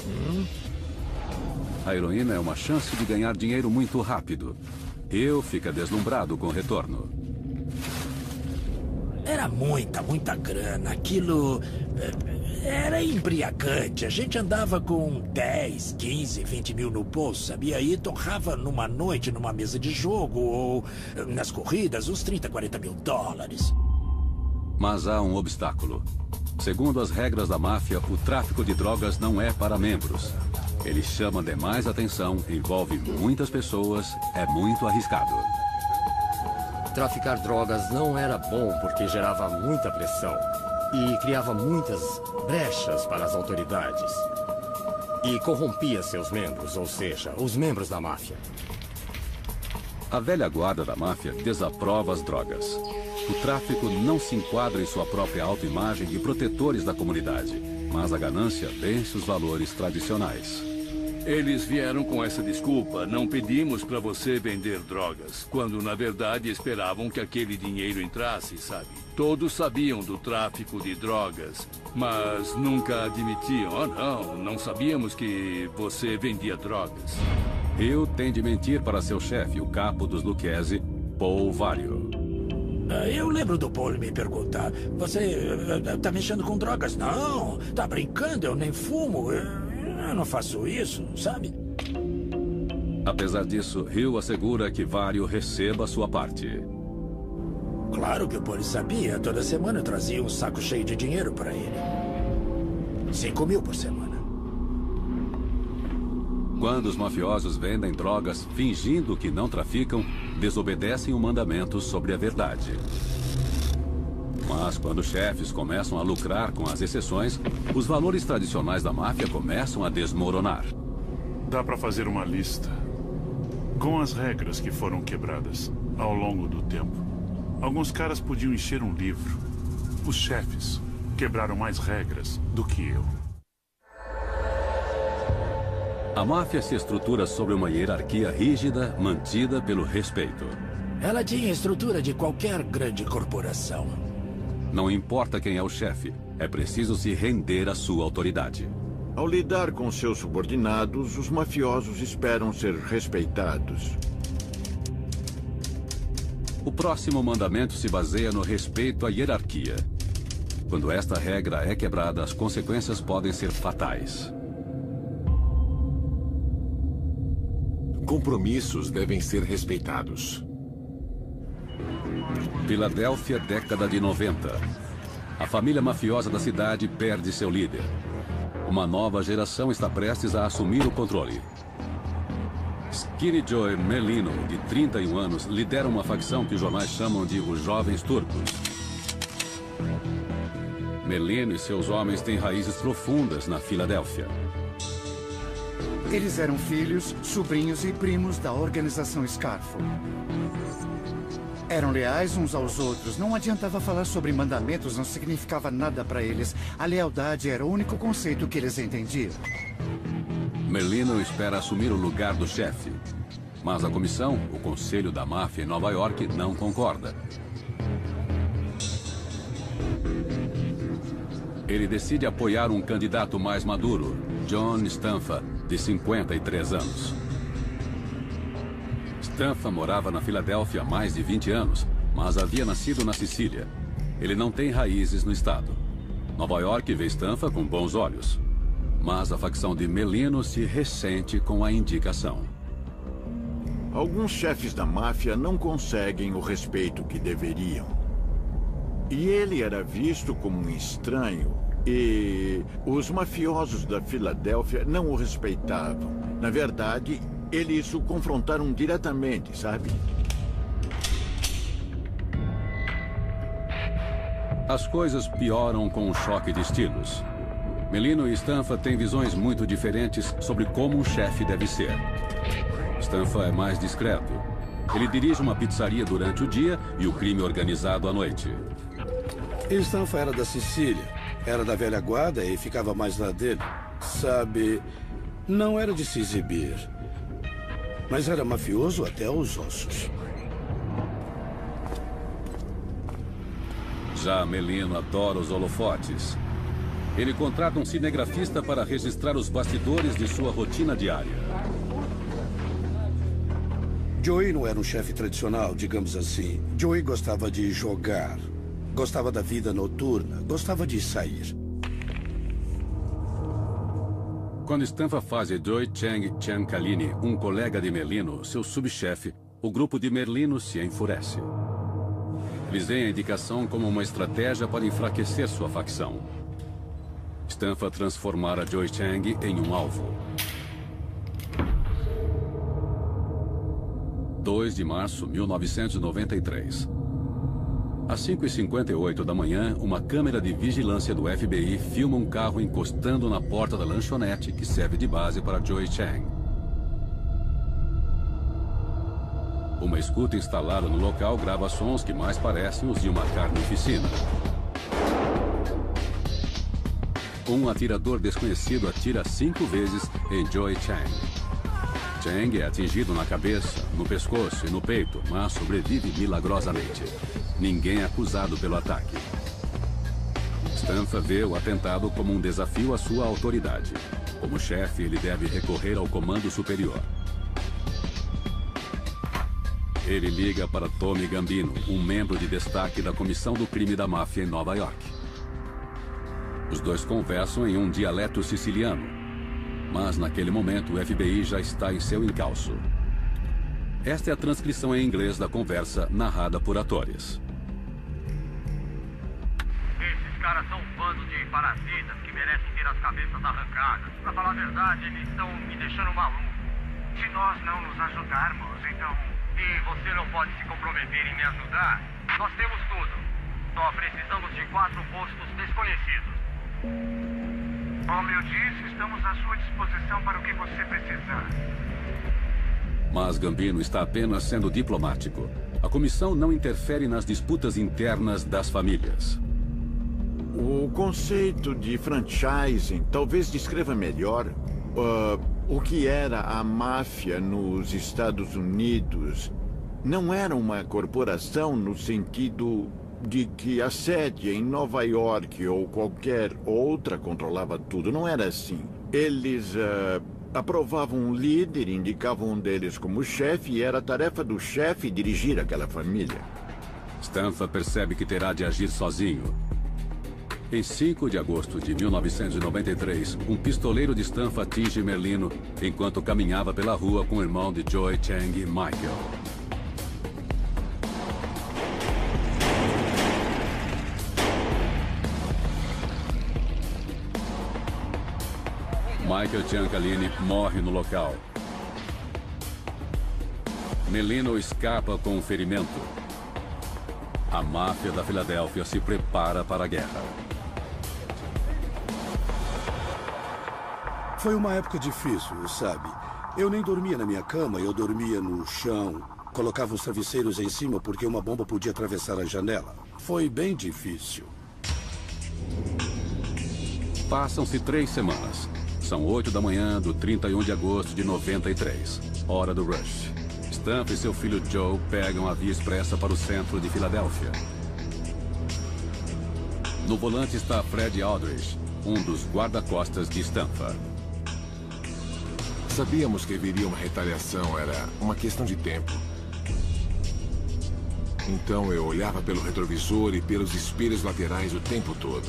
A heroína é uma chance de ganhar dinheiro muito rápido. Hill fica deslumbrado com o retorno. Era muita grana. Aquilo era embriagante. A gente andava com 10, 15, 20 mil no bolso, sabia? E torrava numa noite, numa mesa de jogo, ou nas corridas, uns 30, 40 mil dólares. Mas há um obstáculo. Segundo as regras da máfia, o tráfico de drogas não é para membros. Ele chama demais atenção, envolve muitas pessoas, é muito arriscado. Traficar drogas não era bom porque gerava muita pressão e criava muitas brechas para as autoridades. E corrompia seus membros, ou seja, os membros da máfia. A velha guarda da máfia desaprova as drogas. O tráfico não se enquadra em sua própria autoimagem de protetores da comunidade, mas a ganância vence os valores tradicionais. Eles vieram com essa desculpa, não pedimos para você vender drogas, quando na verdade esperavam que aquele dinheiro entrasse, sabe? Todos sabiam do tráfico de drogas, mas nunca admitiam, não sabíamos que você vendia drogas. Hill tem de mentir para seu chefe, o capo dos Lucchese, Paul Vario. Eu lembro do Paul me perguntar, você tá mexendo com drogas? Não, tá brincando, eu nem fumo, eu não faço isso, sabe? Apesar disso, Hill assegura que Vario receba sua parte. Claro que o Paul sabia, toda semana eu trazia um saco cheio de dinheiro para ele. 5 mil por semana. Quando os mafiosos vendem drogas fingindo que não traficam, desobedecem o mandamento sobre a verdade. Mas quando os chefes começam a lucrar com as exceções, os valores tradicionais da máfia começam a desmoronar. Dá para fazer uma lista com as regras que foram quebradas ao longo do tempo. Alguns caras podiam encher um livro. Os chefes quebraram mais regras do que eu. A máfia se estrutura sobre uma hierarquia rígida, mantida pelo respeito. Ela tinha a estrutura de qualquer grande corporação. Não importa quem é o chefe, é preciso se render à sua autoridade. Ao lidar com seus subordinados, os mafiosos esperam ser respeitados. O próximo mandamento se baseia no respeito à hierarquia. Quando esta regra é quebrada, as consequências podem ser fatais. Compromissos devem ser respeitados. Filadélfia, década de 90. A família mafiosa da cidade perde seu líder. Uma nova geração está prestes a assumir o controle. Skinny Joe Merlino, de 31 anos, lidera uma facção que os jornais chamam de os Jovens Turcos. Merlino e seus homens têm raízes profundas na Filadélfia. Eles eram filhos, sobrinhos e primos da organização Scarfo. Eram leais uns aos outros. Não adiantava falar sobre mandamentos, não significava nada para eles. A lealdade era o único conceito que eles entendiam. Merlino espera assumir o lugar do chefe. Mas a comissão, o Conselho da Máfia em Nova York, não concorda. Ele decide apoiar um candidato mais maduro, John Stanfa, de 53 anos. Stanfa morava na Filadélfia há mais de 20 anos, mas havia nascido na Sicília. Ele não tem raízes no estado. Nova York vê Stanfa com bons olhos. Mas a facção de Merlino se ressente com a indicação. Alguns chefes da máfia não conseguem o respeito que deveriam. E ele era visto como um estranho. E os mafiosos da Filadélfia não o respeitavam. Na verdade, eles o confrontaram diretamente, sabe? As coisas pioram com um choque de estilos. Merlino e Stanfa têm visões muito diferentes sobre como um chefe deve ser. Stanfa é mais discreto. Ele dirige uma pizzaria durante o dia e o crime organizado à noite. Stanfa era da Sicília. Era da velha guarda e ficava mais na dele. Sabe, não era de se exibir. Mas era mafioso até os ossos. Já Merlino adora os holofotes. Ele contrata um cinegrafista para registrar os bastidores de sua rotina diária. Joey não era um chefe tradicional, digamos assim. Joey gostava de jogar. Gostava da vida noturna. Gostava de sair. Quando Stanfa faz de Joey Chang Ciancalini um colega de Merlino, seu subchefe, o grupo de Merlino se enfurece. Eles veem a indicação como uma estratégia para enfraquecer sua facção. Stanfa transformara Joey Chang em um alvo. 2 de março de 1993. Às 5h58 da manhã, uma câmera de vigilância do FBI filma um carro encostando na porta da lanchonete que serve de base para Joey Chang. Uma escuta instalada no local grava sons que mais parecem os de uma carnificina. Um atirador desconhecido atira 5 vezes em Joey Chang. Chang é atingido na cabeça, no pescoço e no peito, mas sobrevive milagrosamente. Ninguém é acusado pelo ataque. Stanfa vê o atentado como um desafio à sua autoridade. Como chefe, ele deve recorrer ao comando superior. Ele liga para Tommy Gambino, um membro de destaque da Comissão do Crime da Máfia em Nova York. Os dois conversam em um dialeto siciliano. Mas naquele momento o FBI já está em seu encalço. Esta é a transcrição em inglês da conversa narrada por atores. Esses caras são um bando de parasitas que merecem ter as cabeças arrancadas. Pra falar a verdade, eles estão me deixando maluco. Se nós não nos ajudarmos, então... E você não pode se comprometer em me ajudar? Nós temos tudo. Só precisamos de 4 postos desconhecidos. Como eu disse, estamos à sua disposição para o que você precisar. Mas Gambino está apenas sendo diplomático. A comissão não interfere nas disputas internas das famílias. O conceito de franchising talvez descreva melhor o que era a máfia nos Estados Unidos. Não era uma corporação no sentido de que a sede em Nova York ou qualquer outra controlava tudo. Não era assim. Eles aprovavam um líder, indicavam um deles como chefe e era tarefa do chefe dirigir aquela família. Stanfa percebe que terá de agir sozinho. Em 5 de agosto de 1993, um pistoleiro de Stanfa atinge Merlino enquanto caminhava pela rua com o irmão de Joey Chang e Michael. Michael Giancaline morre no local. Merlino escapa com um ferimento. A máfia da Filadélfia se prepara para a guerra. Foi uma época difícil, sabe? Eu nem dormia na minha cama, eu dormia no chão. Colocava os travesseiros em cima porque uma bomba podia atravessar a janela. Foi bem difícil. Passam-se 3 semanas. São 8 da manhã do 31 de agosto de 93, hora do rush. Stanfa e seu filho Joe pegam a via expressa para o centro de Filadélfia. No volante está Fred Aldridge, um dos guarda-costas de Stanfa. Sabíamos que viria uma retaliação, era uma questão de tempo. Então eu olhava pelo retrovisor e pelos espelhos laterais o tempo todo.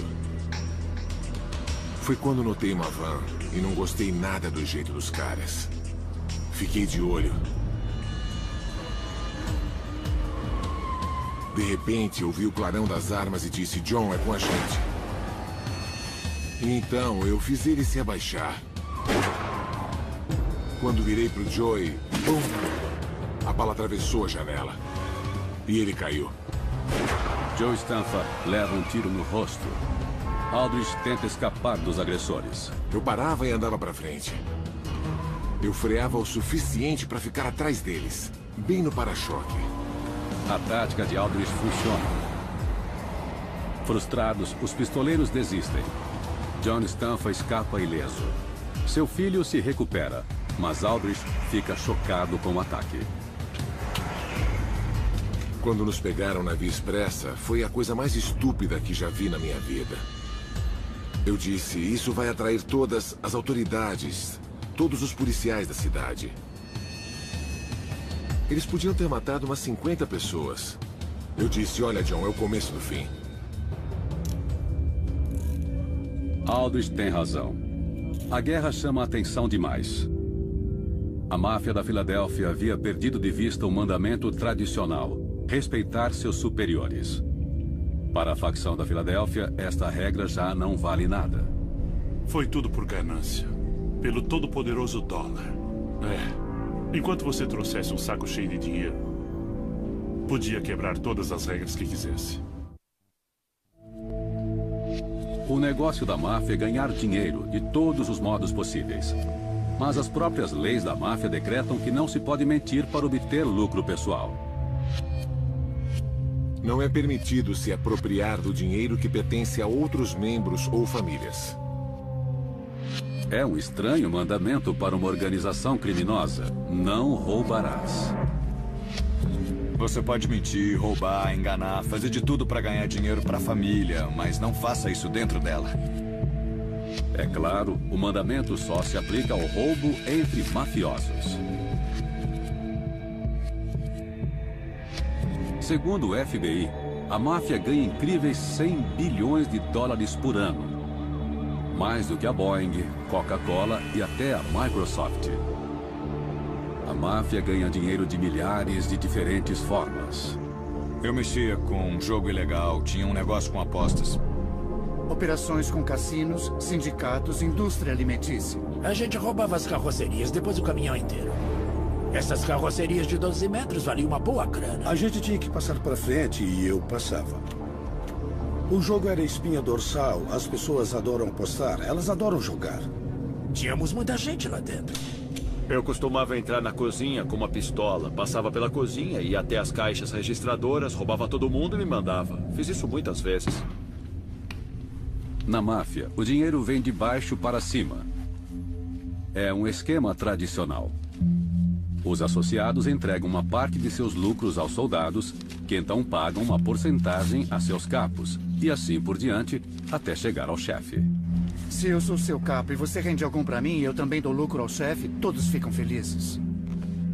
Foi quando notei uma van e não gostei nada do jeito dos caras. Fiquei de olho. De repente, eu vi o clarão das armas e disse, John, é com a gente. E então, eu fiz ele se abaixar. Quando virei pro Joey, bum, a bala atravessou a janela. E ele caiu. Joe Stanfa leva um tiro no rosto. Aldridge tenta escapar dos agressores. Eu parava e andava pra frente. Eu freava o suficiente para ficar atrás deles, bem no para-choque. A tática de Aldridge funciona. Frustrados, os pistoleiros desistem. John Stanfa escapa ileso. Seu filho se recupera, mas Aldridge fica chocado com o ataque. Quando nos pegaram na via expressa, foi a coisa mais estúpida que já vi na minha vida. Eu disse, isso vai atrair todas as autoridades, todos os policiais da cidade. Eles podiam ter matado umas 50 pessoas. Eu disse, olha, John, é o começo do fim. Aldridge tem razão. A guerra chama a atenção demais. A máfia da Filadélfia havia perdido de vista o mandamento tradicional, respeitar seus superiores. Para a facção da Filadélfia, esta regra já não vale nada. Foi tudo por ganância. Pelo todo-poderoso dólar. Enquanto você trouxesse um saco cheio de dinheiro, podia quebrar todas as regras que quisesse. O negócio da máfia é ganhar dinheiro de todos os modos possíveis. Mas as próprias leis da máfia decretam que não se pode mentir para obter lucro pessoal. Não é permitido se apropriar do dinheiro que pertence a outros membros ou famílias. É um estranho mandamento para uma organização criminosa. Não roubarás. Você pode mentir, roubar, enganar, fazer de tudo para ganhar dinheiro para a família, mas não faça isso dentro dela. É claro, o mandamento só se aplica ao roubo entre mafiosos. Segundo o FBI, a máfia ganha incríveis 100 bilhões de dólares por ano. Mais do que a Boeing, Coca-Cola e até a Microsoft. A máfia ganha dinheiro de milhares de diferentes formas. Eu mexia com um jogo ilegal, tinha um negócio com apostas. Operações com cassinos, sindicatos, indústria alimentícia. A gente roubava as carrocerias, depois o caminhão inteiro. Essas carrocerias de 12 metros valiam uma boa grana. A gente tinha que passar para frente e eu passava. O jogo era espinha dorsal. As pessoas adoram apostar. Elas adoram jogar. Tínhamos muita gente lá dentro. Eu costumava entrar na cozinha com uma pistola. Passava pela cozinha, ia até as caixas registradoras, roubava todo mundo e me mandava. Fiz isso muitas vezes. Na máfia, o dinheiro vem de baixo para cima. É um esquema tradicional. Os associados entregam uma parte de seus lucros aos soldados, que então pagam uma porcentagem a seus capos, e assim por diante, até chegar ao chefe. Se eu sou seu capo e você rende algum pra mim e eu também dou lucro ao chefe, todos ficam felizes.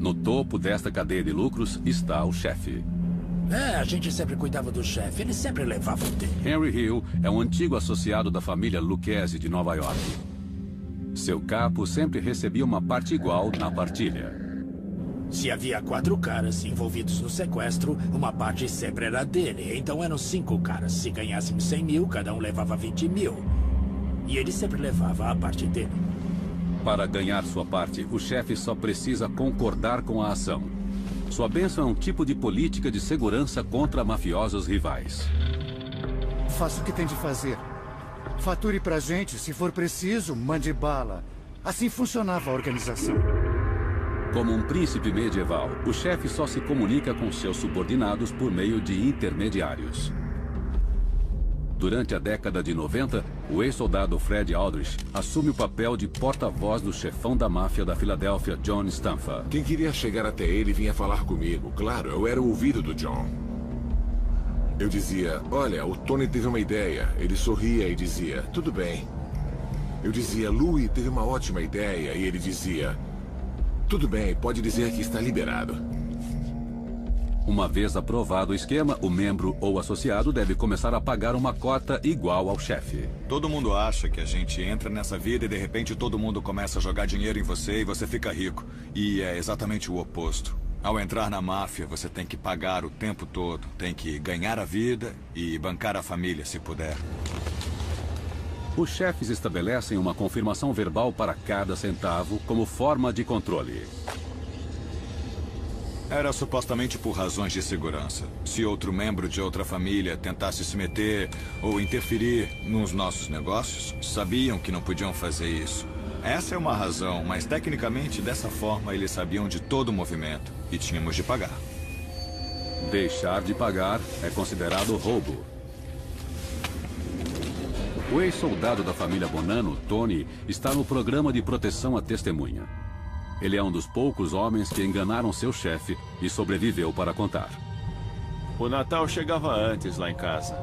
No topo desta cadeia de lucros está o chefe. A gente sempre cuidava do chefe. Ele sempre levava o dele. Henry Hill é um antigo associado da família Lucchese de Nova York. Seu capo sempre recebia uma parte igual na partilha. Se havia 4 caras envolvidos no sequestro, uma parte sempre era dele. Então eram 5 caras. Se ganhássemos 100 mil, cada um levava 20 mil. E ele sempre levava a parte dele. Para ganhar sua parte, o chefe só precisa concordar com a ação. Sua bênção é um tipo de política de segurança contra mafiosos rivais. Faça o que tem de fazer. Fature pra gente, se for preciso, mande bala. Assim funcionava a organização. Como um príncipe medieval, o chefe só se comunica com seus subordinados por meio de intermediários. Durante a década de 90, o ex-soldado Fred Aldrich assume o papel de porta-voz do chefão da máfia da Filadélfia, John Stanfa. Quem queria chegar até ele vinha falar comigo. Claro, eu era o ouvido do John. Eu dizia, olha, o Tony teve uma ideia. Ele sorria e dizia, tudo bem. Eu dizia, Louis teve uma ótima ideia. E ele dizia, tudo bem, pode dizer que está liberado. Uma vez aprovado o esquema, o membro ou associado deve começar a pagar uma cota igual ao chefe. Todo mundo acha que a gente entra nessa vida e de repente todo mundo começa a jogar dinheiro em você e você fica rico. E é exatamente o oposto. Ao entrar na máfia, você tem que pagar o tempo todo. Tem que ganhar a vida e bancar a família, se puder. Os chefes estabelecem uma confirmação verbal para cada centavo como forma de controle. Era supostamente por razões de segurança. Se outro membro de outra família tentasse se meter ou interferir nos nossos negócios, sabiam que não podiam fazer isso. Essa é uma razão, mas tecnicamente dessa forma eles sabiam de todo o movimento e tínhamos de pagar. Deixar de pagar é considerado roubo. O ex-soldado da família Bonanno, Tony, está no programa de proteção à testemunha. Ele é um dos poucos homens que enganaram seu chefe e sobreviveu para contar. O Natal chegava antes lá em casa.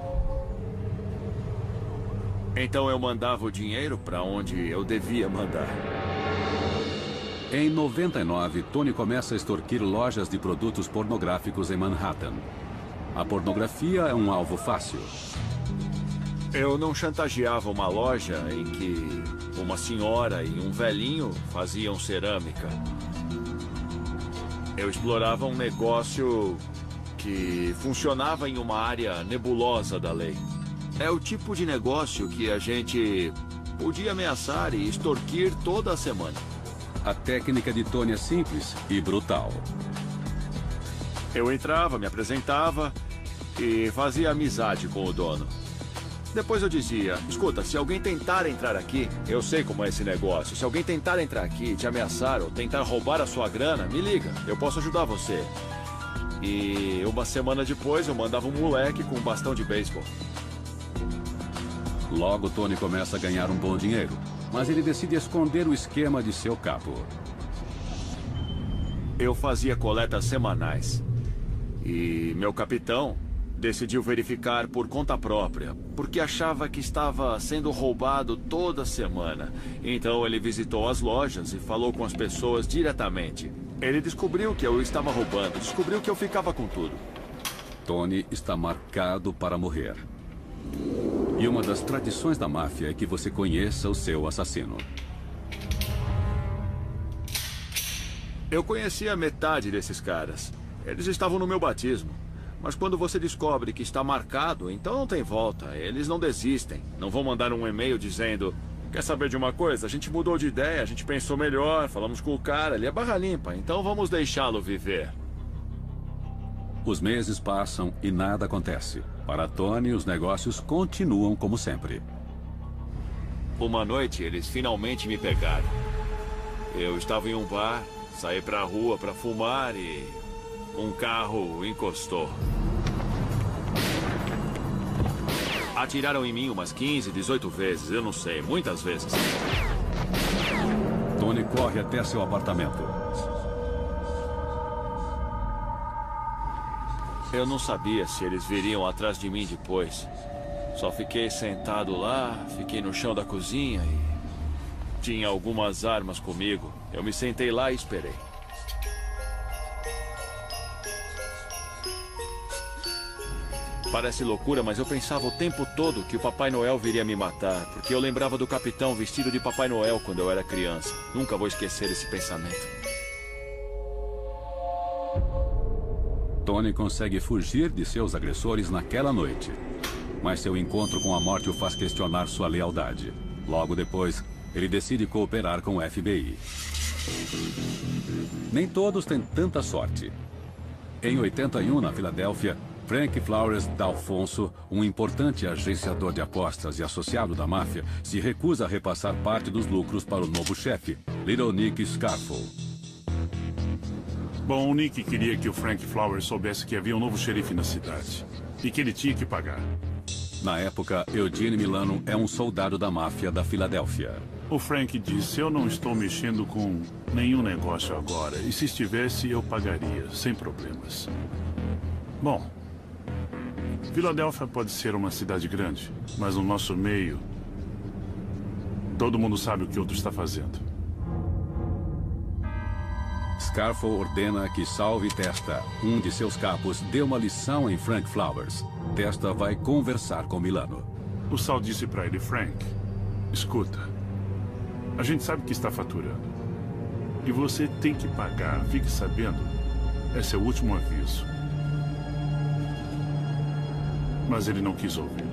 Então eu mandava o dinheiro para onde eu devia mandar. Em 99, Tony começa a extorquir lojas de produtos pornográficos em Manhattan. A pornografia é um alvo fácil. Eu não chantageava uma loja em que uma senhora e um velhinho faziam cerâmica. Eu explorava um negócio que funcionava em uma área nebulosa da lei. É o tipo de negócio que a gente podia ameaçar e extorquir toda a semana. A técnica de Tony é simples e brutal. Eu entrava, me apresentava e fazia amizade com o dono. Depois eu dizia, escuta, se alguém tentar entrar aqui, eu sei como é esse negócio. Se alguém tentar entrar aqui, te ameaçar ou tentar roubar a sua grana, me liga, eu posso ajudar você. E uma semana depois eu mandava um moleque com um bastão de beisebol. Logo, Tony começa a ganhar um bom dinheiro, mas ele decide esconder o esquema de seu capo. Eu fazia coletas semanais. E meu capitão decidiu verificar por conta própria, porque achava que estava sendo roubado toda semana. Então ele visitou as lojas e falou com as pessoas diretamente. Ele descobriu que eu estava roubando, descobriu que eu ficava com tudo. Tony está marcado para morrer. E uma das tradições da máfia é que você conheça o seu assassino. Eu conhecia metade desses caras. Eles estavam no meu batismo. Mas quando você descobre que está marcado, então não tem volta. Eles não desistem. Não vão mandar um e-mail dizendo, quer saber de uma coisa? A gente mudou de ideia, a gente pensou melhor, falamos com o cara, ele é barra limpa, então vamos deixá-lo viver. Os meses passam e nada acontece. Para Tony, os negócios continuam como sempre. Uma noite, eles finalmente me pegaram. Eu estava em um bar, saí pra rua pra fumar e um carro encostou. Atiraram em mim umas 15, 18 vezes, eu não sei, muitas vezes. Tony corre até seu apartamento. Eu não sabia se eles viriam atrás de mim depois. Só fiquei sentado lá, fiquei no chão da cozinha e... tinha algumas armas comigo. Eu me sentei lá e esperei. Parece loucura, mas eu pensava o tempo todo que o Papai Noel viria me matar, porque eu lembrava do capitão vestido de Papai Noel quando eu era criança. Nunca vou esquecer esse pensamento. Tony consegue fugir de seus agressores naquela noite. Mas seu encontro com a morte o faz questionar sua lealdade. Logo depois, ele decide cooperar com o FBI. Nem todos têm tanta sorte. Em 81, na Filadélfia, Frank Flowers D'Alfonso, um importante agenciador de apostas e associado da máfia, se recusa a repassar parte dos lucros para o novo chefe, Little Nick Scarfo. Bom, o Nick queria que o Frank Flowers soubesse que havia um novo xerife na cidade e que ele tinha que pagar. Na época, Eugene Milano é um soldado da máfia da Filadélfia. O Frank disse, eu não estou mexendo com nenhum negócio agora, e se estivesse, eu pagaria, sem problemas. Bom, Filadélfia pode ser uma cidade grande, mas no nosso meio, todo mundo sabe o que o outro está fazendo. Scarfo ordena que Salve Testa, um de seus capos, dê uma lição em Frank Flowers. Testa vai conversar com Milano. O Sal disse para ele, Frank, escuta, a gente sabe que está faturando. E você tem que pagar, fique sabendo. Esse é o último aviso. Mas ele não quis ouvir.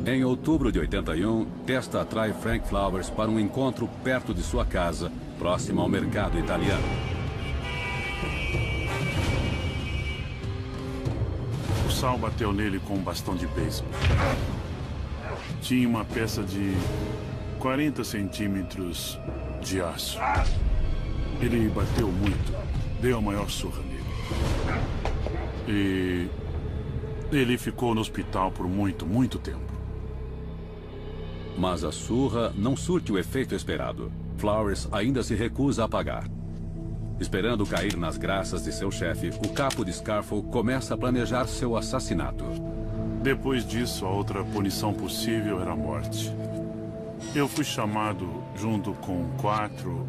Em outubro de 81, Testa atrai Frank Flowers para um encontro perto de sua casa, próximo ao mercado italiano. O Sal bateu nele com um bastão de beisebol. Tinha uma peça de 40 centímetros de aço. Ele bateu muito, deu a maior surra nele. E ele ficou no hospital por muito tempo. Mas a surra não surte o efeito esperado. Flowers ainda se recusa a pagar. Esperando cair nas graças de seu chefe, o capo de Scarfo começa a planejar seu assassinato. Depois disso, a outra punição possível era a morte. Eu fui chamado, junto com 4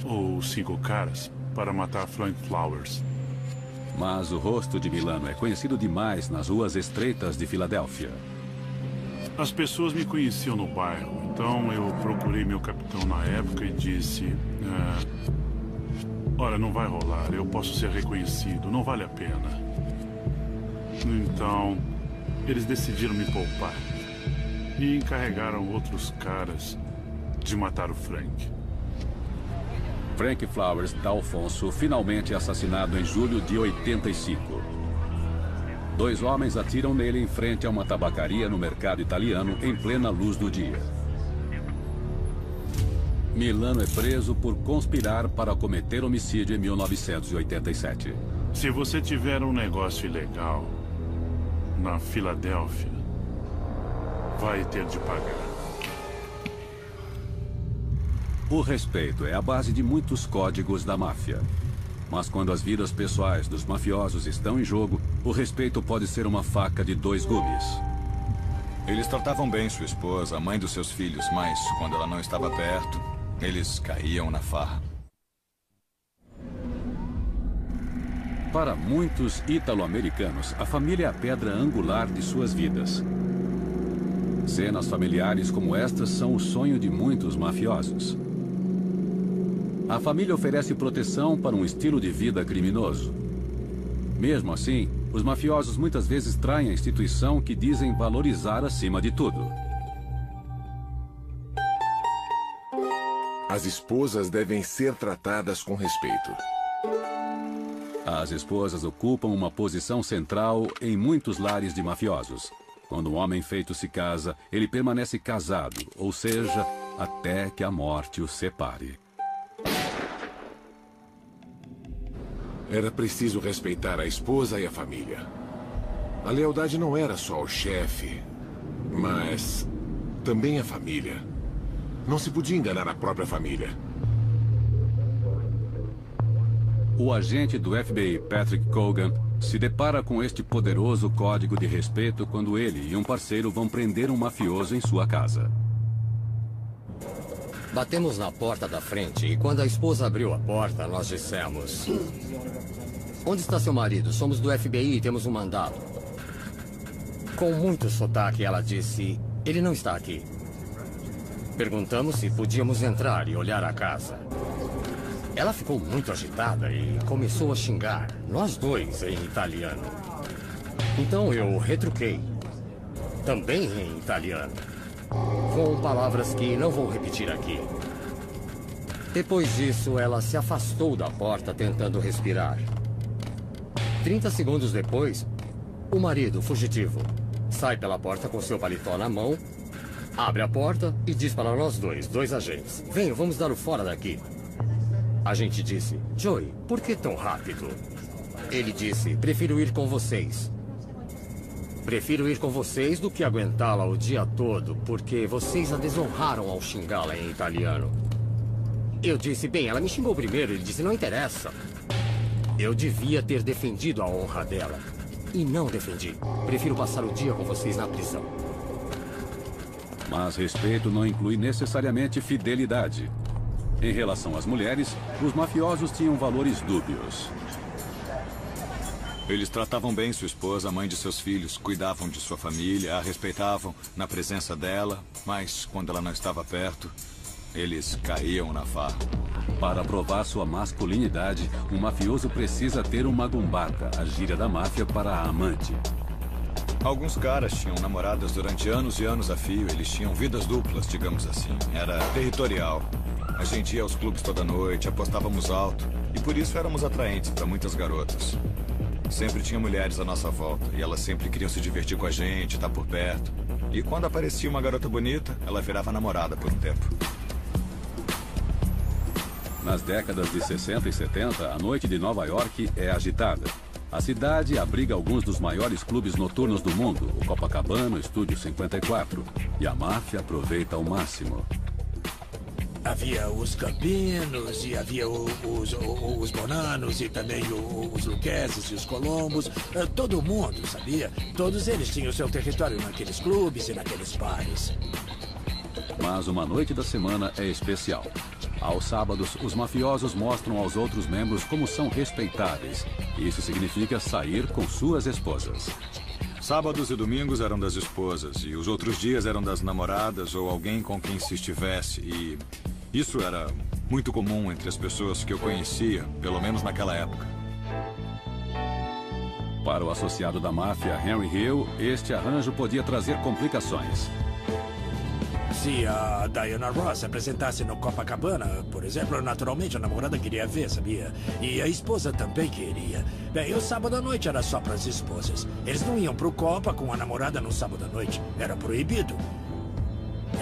ou 5 caras, para matar Frank Flowers. Mas o rosto de Milano é conhecido demais nas ruas estreitas de Filadélfia. As pessoas me conheciam no bairro, então eu procurei meu capitão na época e disse... olha, não vai rolar, eu posso ser reconhecido, não vale a pena. Então, eles decidiram me poupar. E encarregaram outros caras de matar o Frank. Frank Flowers D'Alfonso finalmente é assassinado em julho de 85. 2 homens atiram nele em frente a uma tabacaria no mercado italiano em plena luz do dia. Milano é preso por conspirar para cometer homicídio em 1987. Se você tiver um negócio ilegal na Filadélfia, vai ter de pagar. O respeito é a base de muitos códigos da máfia. Mas quando as vidas pessoais dos mafiosos estão em jogo, o respeito pode ser uma faca de 2 gumes. Eles tratavam bem sua esposa, a mãe dos seus filhos, mas quando ela não estava perto, eles caíam na farra. Para muitos ítalo-americanos, a família é a pedra angular de suas vidas. Cenas familiares como estas são o sonho de muitos mafiosos. A família oferece proteção para um estilo de vida criminoso. Mesmo assim, os mafiosos muitas vezes traem a instituição que dizem valorizar acima de tudo. As esposas devem ser tratadas com respeito. As esposas ocupam uma posição central em muitos lares de mafiosos. Quando um homem feito se casa, ele permanece casado, ou seja, até que a morte o separe. Era preciso respeitar a esposa e a família. A lealdade não era só ao chefe, mas também a família. Não se podia enganar a própria família. O agente do FBI, Patrick Cogan, se depara com este poderoso código de respeito quando ele e um parceiro vão prender um mafioso em sua casa. Batemos na porta da frente e quando a esposa abriu a porta, nós dissemos: onde está seu marido? Somos do FBI e temos um mandado. Com muito sotaque, ela disse: ele não está aqui. Perguntamos se podíamos entrar e olhar a casa. Ela ficou muito agitada e começou a xingar, nós dois em italiano. Então eu retruquei, também em italiano, com palavras que não vou repetir aqui. Depois disso, ela se afastou da porta tentando respirar. 30 segundos depois, o marido, fugitivo, sai pela porta com seu paletó na mão, abre a porta e diz para nós dois agentes: venham, vamos dar o fora daqui. A gente disse: Joey, por que tão rápido? Ele disse: prefiro ir com vocês. Prefiro ir com vocês do que aguentá-la o dia todo, porque vocês a desonraram ao xingá-la em italiano. Eu disse: bem, ela me xingou primeiro. Ele disse: não interessa. Eu devia ter defendido a honra dela. E não defendi. Prefiro passar o dia com vocês na prisão. Mas respeito não inclui necessariamente fidelidade. Em relação às mulheres, os mafiosos tinham valores dúbios. Eles tratavam bem sua esposa, a mãe de seus filhos, cuidavam de sua família, a respeitavam na presença dela, mas quando ela não estava perto, eles caíam na farra. Para provar sua masculinidade, um mafioso precisa ter uma gumbata, a gíria da máfia para a amante. Alguns caras tinham namoradas durante anos e anos a fio, eles tinham vidas duplas, digamos assim. Era territorial. A gente ia aos clubes toda noite, apostávamos alto, e por isso éramos atraentes para muitas garotas. Sempre tinha mulheres à nossa volta, e elas sempre queriam se divertir com a gente, estar por perto. E quando aparecia uma garota bonita, ela virava namorada por um tempo. Nas décadas de 60 e 70, a noite de Nova York é agitada. A cidade abriga alguns dos maiores clubes noturnos do mundo, o Copacabana, o Estúdio 54, e a máfia aproveita ao máximo. Havia os Campinos, e havia os Bonanos, e também os Luquezes e os Colombos. Todo mundo, sabia? Todos eles tinham seu território naqueles clubes e naqueles bares. Mas uma noite da semana é especial. Aos sábados, os mafiosos mostram aos outros membros como são respeitáveis. Isso significa sair com suas esposas. Sábados e domingos eram das esposas, e os outros dias eram das namoradas ou alguém com quem se estivesse, e isso era muito comum entre as pessoas que eu conhecia, pelo menos naquela época. Para o associado da máfia, Henry Hill, este arranjo podia trazer complicações. Se a Diana Ross se apresentasse no Copacabana, por exemplo, naturalmente a namorada queria ver, sabia? E a esposa também queria. Bem, o sábado à noite era só para as esposas. Eles não iam pro Copa com a namorada no sábado à noite. Era proibido.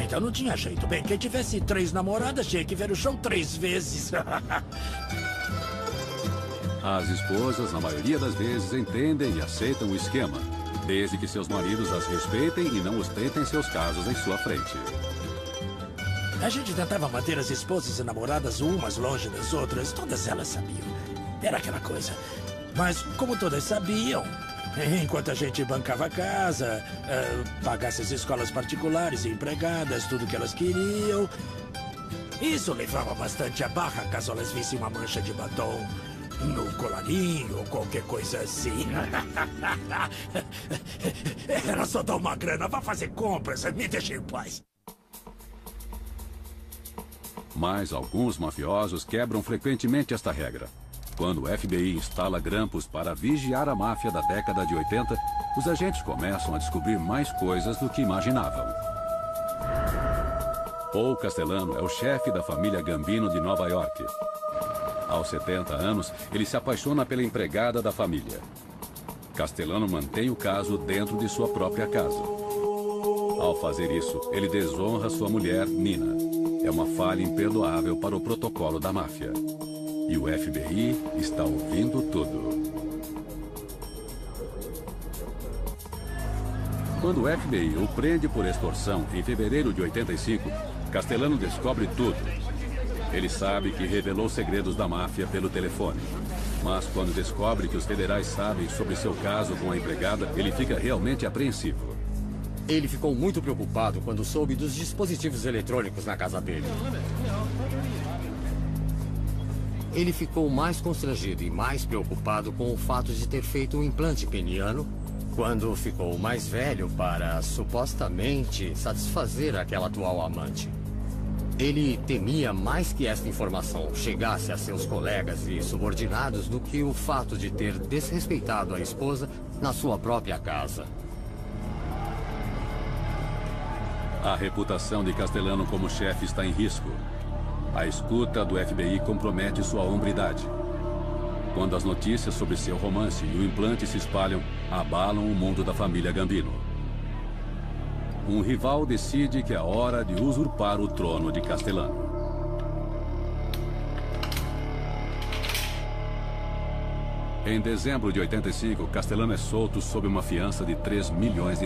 Então não tinha jeito. Bem, quem tivesse 3 namoradas tinha que ver o show 3 vezes. As esposas, na maioria das vezes, entendem e aceitam o esquema, desde que seus maridos as respeitem e não ostentem seus casos em sua frente. A gente tentava manter as esposas e namoradas umas longe das outras. Todas elas sabiam. Era aquela coisa. Mas como todas sabiam, enquanto a gente bancava a casa, pagasse as escolas particulares e empregadas, tudo que elas queriam, isso levava bastante a barra caso elas vissem uma mancha de batom no colarinho ou qualquer coisa assim. Era só dar uma grana, vá fazer compras, me deixe em paz. Mas alguns mafiosos quebram frequentemente esta regra. Quando o FBI instala grampos para vigiar a máfia da década de 80, os agentes começam a descobrir mais coisas do que imaginavam. Paul Castellano é o chefe da família Gambino de Nova York. Aos 70 anos, ele se apaixona pela empregada da família. Castellano mantém o caso dentro de sua própria casa. Ao fazer isso, ele desonra sua mulher, Nina. É uma falha imperdoável para o protocolo da máfia. E o FBI está ouvindo tudo. Quando o FBI o prende por extorsão em fevereiro de 85, Castellano descobre tudo. Ele sabe que revelou segredos da máfia pelo telefone. Mas quando descobre que os federais sabem sobre seu caso com a empregada, ele fica realmente apreensivo. Ele ficou muito preocupado quando soube dos dispositivos eletrônicos na casa dele. Ele ficou mais constrangido e mais preocupado com o fato de ter feito um implante peniano quando ficou mais velho para, supostamente, satisfazer aquela atual amante. Ele temia mais que esta informação chegasse a seus colegas e subordinados do que o fato de ter desrespeitado a esposa na sua própria casa. A reputação de Castellano como chefe está em risco. A escuta do FBI compromete sua hombridade. Quando as notícias sobre seu romance e o implante se espalham, abalam o mundo da família Gambino. Um rival decide que é hora de usurpar o trono de Castellano. Em dezembro de 85, Castellano é solto sob uma fiança de $3 milhões.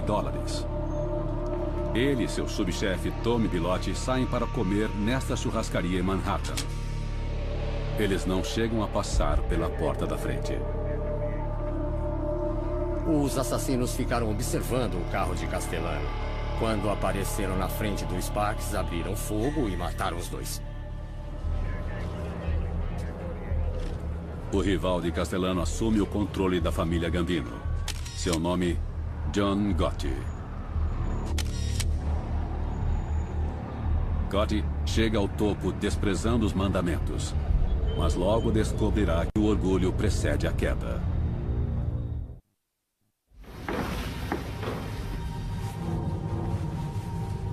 Ele e seu subchefe, Tommy Bilotti, saem para comer nesta churrascaria em Manhattan. Eles não chegam a passar pela porta da frente. Os assassinos ficaram observando o carro de Castellano. Quando apareceram na frente do Sparks, abriram fogo e mataram os dois. O rival de Castellano assume o controle da família Gambino. Seu nome, John Gotti. Gotti chega ao topo desprezando os mandamentos, mas logo descobrirá que o orgulho precede a queda.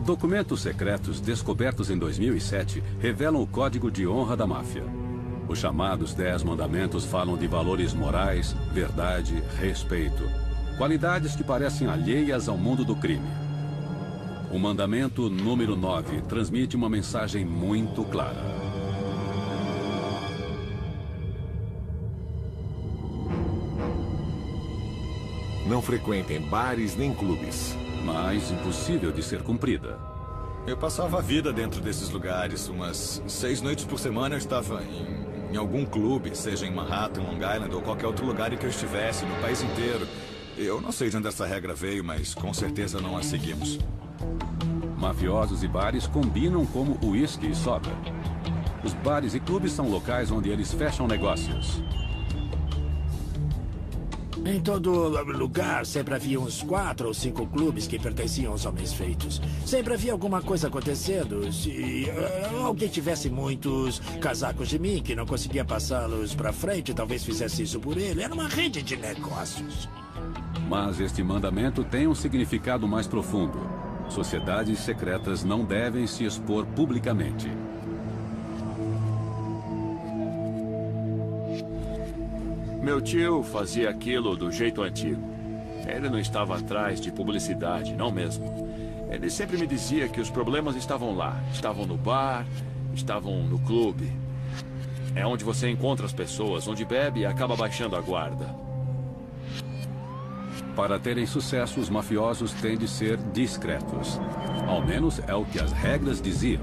Documentos secretos descobertos em 2007 revelam o código de honra da máfia. Os chamados 10 mandamentos falam de valores morais, verdade, respeito. Qualidades que parecem alheias ao mundo do crime. O mandamento número 9 transmite uma mensagem muito clara. Não frequentem bares nem clubes. Mas impossível de ser cumprida. Eu passava a vida dentro desses lugares. Umas 6 noites por semana eu estava em algum clube, seja em Manhattan, Long Island ou qualquer outro lugar em que eu estivesse, no país inteiro. Eu não sei de onde essa regra veio, mas com certeza não a seguimos. Mafiosos e bares combinam como uísque e soda. Os bares e clubes são locais onde eles fecham negócios. Em todo lugar, sempre havia uns 4 ou 5 clubes que pertenciam aos homens feitos. Sempre havia alguma coisa acontecendo. Se alguém tivesse muitos casacos de mim que não conseguia passá-los para frente, talvez fizesse isso por ele. Era uma rede de negócios. Mas este mandamento tem um significado mais profundo. Sociedades secretas não devem se expor publicamente. Meu tio fazia aquilo do jeito antigo. Ele não estava atrás de publicidade, não mesmo. Ele sempre me dizia que os problemas estavam lá. Estavam no bar, estavam no clube. É onde você encontra as pessoas, onde bebe e acaba baixando a guarda. Para terem sucesso, os mafiosos têm de ser discretos. Ao menos é o que as regras diziam.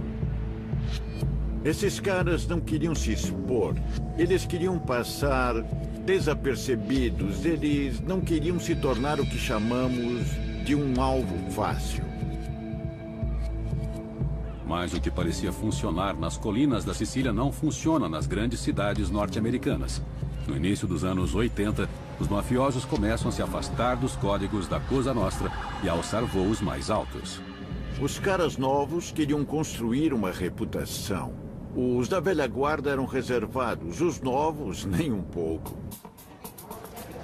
Esses caras não queriam se expor. Eles queriam passar desapercebidos. Eles não queriam se tornar o que chamamos de um alvo fácil. Mas o que parecia funcionar nas colinas da Sicília não funciona nas grandes cidades norte-americanas. No início dos anos 80, os mafiosos começam a se afastar dos códigos da Cosa Nostra e a alçar voos mais altos. Os caras novos queriam construir uma reputação. Os da velha guarda eram reservados, os novos, nem um pouco.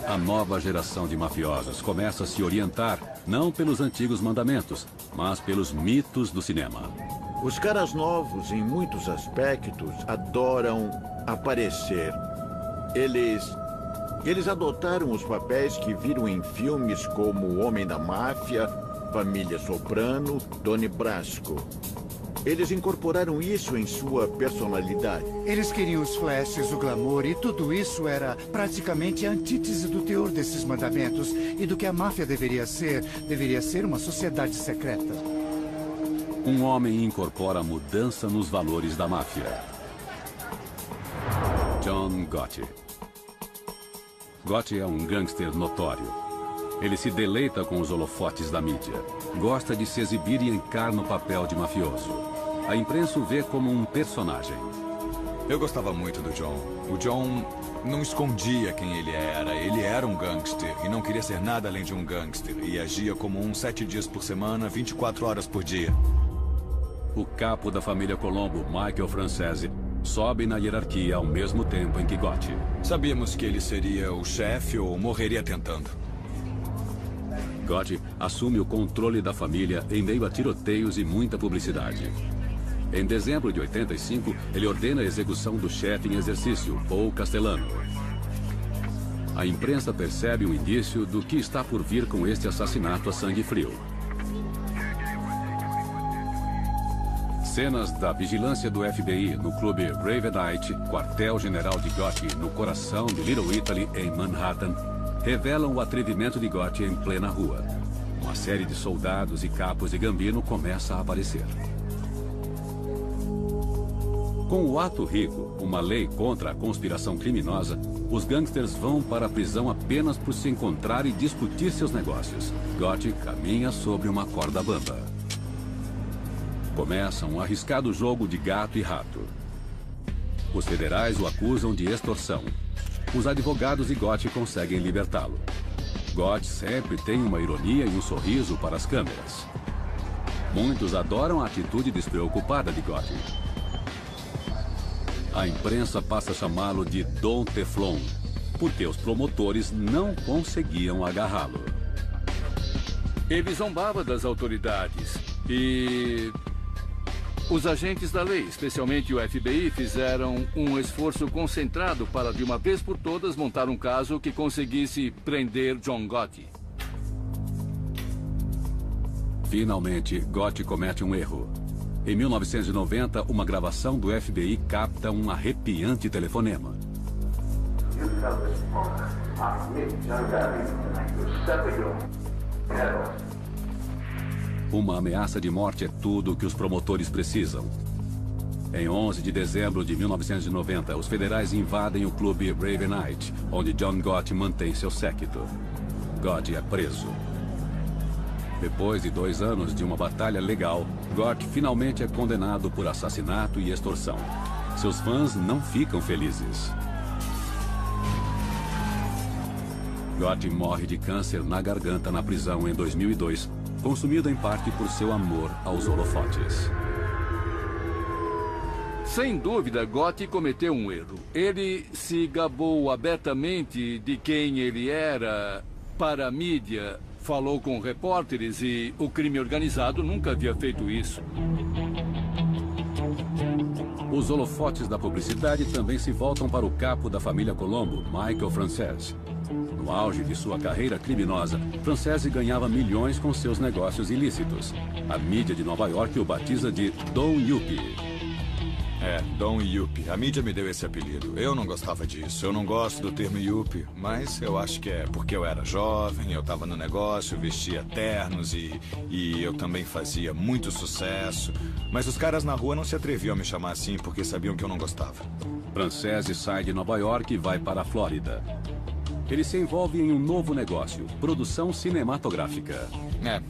A nova geração de mafiosos começa a se orientar não pelos antigos mandamentos, mas pelos mitos do cinema. Os caras novos, em muitos aspectos, adoram aparecer. Eles adotaram os papéis que viram em filmes como O Homem da Máfia, Família Soprano, Donnie Brasco. Eles incorporaram isso em sua personalidade. Eles queriam os flashes, o glamour, e tudo isso era praticamente a antítese do teor desses mandamentos e do que a máfia deveria ser. Deveria ser uma sociedade secreta. Um homem incorpora mudança nos valores da máfia. John Gotti. Gotti é um gangster notório. Ele se deleita com os holofotes da mídia. Gosta de se exibir e encarna o papel de mafioso. A imprensa o vê como um personagem. Eu gostava muito do John. O John não escondia quem ele era. Ele era um gangster e não queria ser nada além de um gangster. E agia como um 7 dias por semana, 24 horas por dia. O capo da família Colombo, Michael Francese, sobe na hierarquia ao mesmo tempo em que Gotti. Sabíamos que ele seria o chefe ou morreria tentando. Gotti assume o controle da família em meio a tiroteios e muita publicidade. Em dezembro de 85, ele ordena a execução do chefe em exercício, Paul Castellano. A imprensa percebe um indício do que está por vir com este assassinato a sangue frio. Cenas da vigilância do FBI no clube Ravenite, quartel-general de Gotti no coração de Little Italy, em Manhattan, revelam o atrevimento de Gotti em plena rua. Uma série de soldados e capos de Gambino começa a aparecer. Com o ato rico, uma lei contra a conspiração criminosa, os gangsters vão para a prisão apenas por se encontrar e discutir seus negócios. Gotti caminha sobre uma corda bamba. Começa um arriscado jogo de gato e rato. Os federais o acusam de extorsão. Os advogados de Gotti conseguem libertá-lo. Gotti sempre tem uma ironia e um sorriso para as câmeras. Muitos adoram a atitude despreocupada de Gotti. A imprensa passa a chamá-lo de Dom Teflon, porque os promotores não conseguiam agarrá-lo. Ele zombava das autoridades e os agentes da lei, especialmente o FBI, fizeram um esforço concentrado para, de uma vez por todas, montar um caso que conseguisse prender John Gotti. Finalmente, Gotti comete um erro. Em 1990, uma gravação do FBI capta um arrepiante telefonema. Uma ameaça de morte é tudo o que os promotores precisam. Em 11 de dezembro de 1990, os federais invadem o clube Ravenite, onde John Gotti mantém seu séquito. Gotti é preso. Depois de 2 anos de uma batalha legal, Gotti finalmente é condenado por assassinato e extorsão. Seus fãs não ficam felizes. Gotti morre de câncer na garganta na prisão em 2002, consumido em parte por seu amor aos holofotes. Sem dúvida, Gotti cometeu um erro. Ele se gabou abertamente de quem ele era para a mídia, falou com repórteres e o crime organizado nunca havia feito isso. Os holofotes da publicidade também se voltam para o capo da família Colombo, Michael Francese. No auge de sua carreira criminosa, Francese ganhava milhões com seus negócios ilícitos. A mídia de Nova York o batiza de Don Yuppie. Don Yuppie. A mídia me deu esse apelido. Eu não gostava disso. Eu não gosto do termo Yuppie, mas eu acho que é porque eu era jovem, eu estava no negócio, vestia ternos e eu também fazia muito sucesso. Mas os caras na rua não se atreviam a me chamar assim porque sabiam que eu não gostava. Francese sai de Nova York e vai para a Flórida. Ele se envolve em um novo negócio, produção cinematográfica.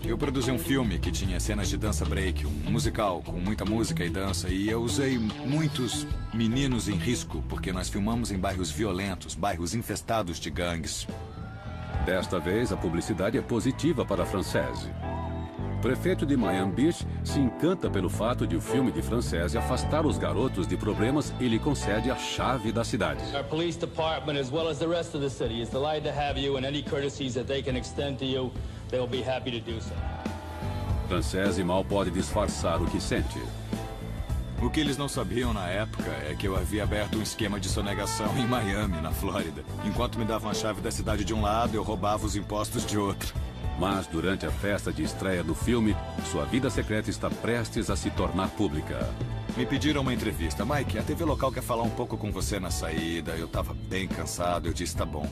Eu produzi um filme que tinha cenas de dança break, um musical com muita música e dança, e eu usei muitos meninos em risco, porque nós filmamos em bairros violentos, bairros infestados de gangues. Desta vez, a publicidade é positiva para Francese. O prefeito de Miami Beach se encanta pelo fato de o filme de Francese afastar os garotos de problemas e lhe concede a chave da cidade. Our police department, as well as the rest of the city, is delighted to have you, and any courtesies that they can extend to you, they will be happy to do so. Francese mal pode disfarçar o que sente. O que eles não sabiam na época é que eu havia aberto um esquema de sonegação em Miami, na Flórida. Enquanto me davam a chave da cidade de um lado, eu roubava os impostos de outro. Mas durante a festa de estreia do filme, sua vida secreta está prestes a se tornar pública. Me pediram uma entrevista. Mike, a TV local quer falar um pouco com você na saída. Eu estava bem cansado, eu disse, tá bom.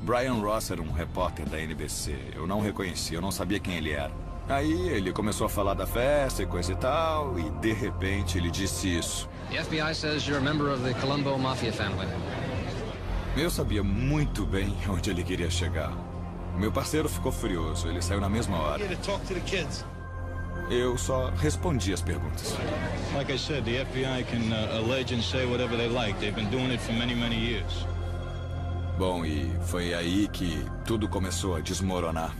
Brian Ross era um repórter da NBC. Eu não reconhecia, eu não sabia quem ele era. Aí ele começou a falar da festa e coisa e tal, e de repente ele disse isso. The FBI says you're a member of the Colombo Mafia family. Eu sabia muito bem onde ele queria chegar. Meu parceiro ficou furioso. Ele saiu na mesma hora. Eu só respondi as perguntas. Like I said, the FBI can allege and say whatever they like. They've been doing it for many, many years. Bom, e foi aí que tudo começou a desmoronar.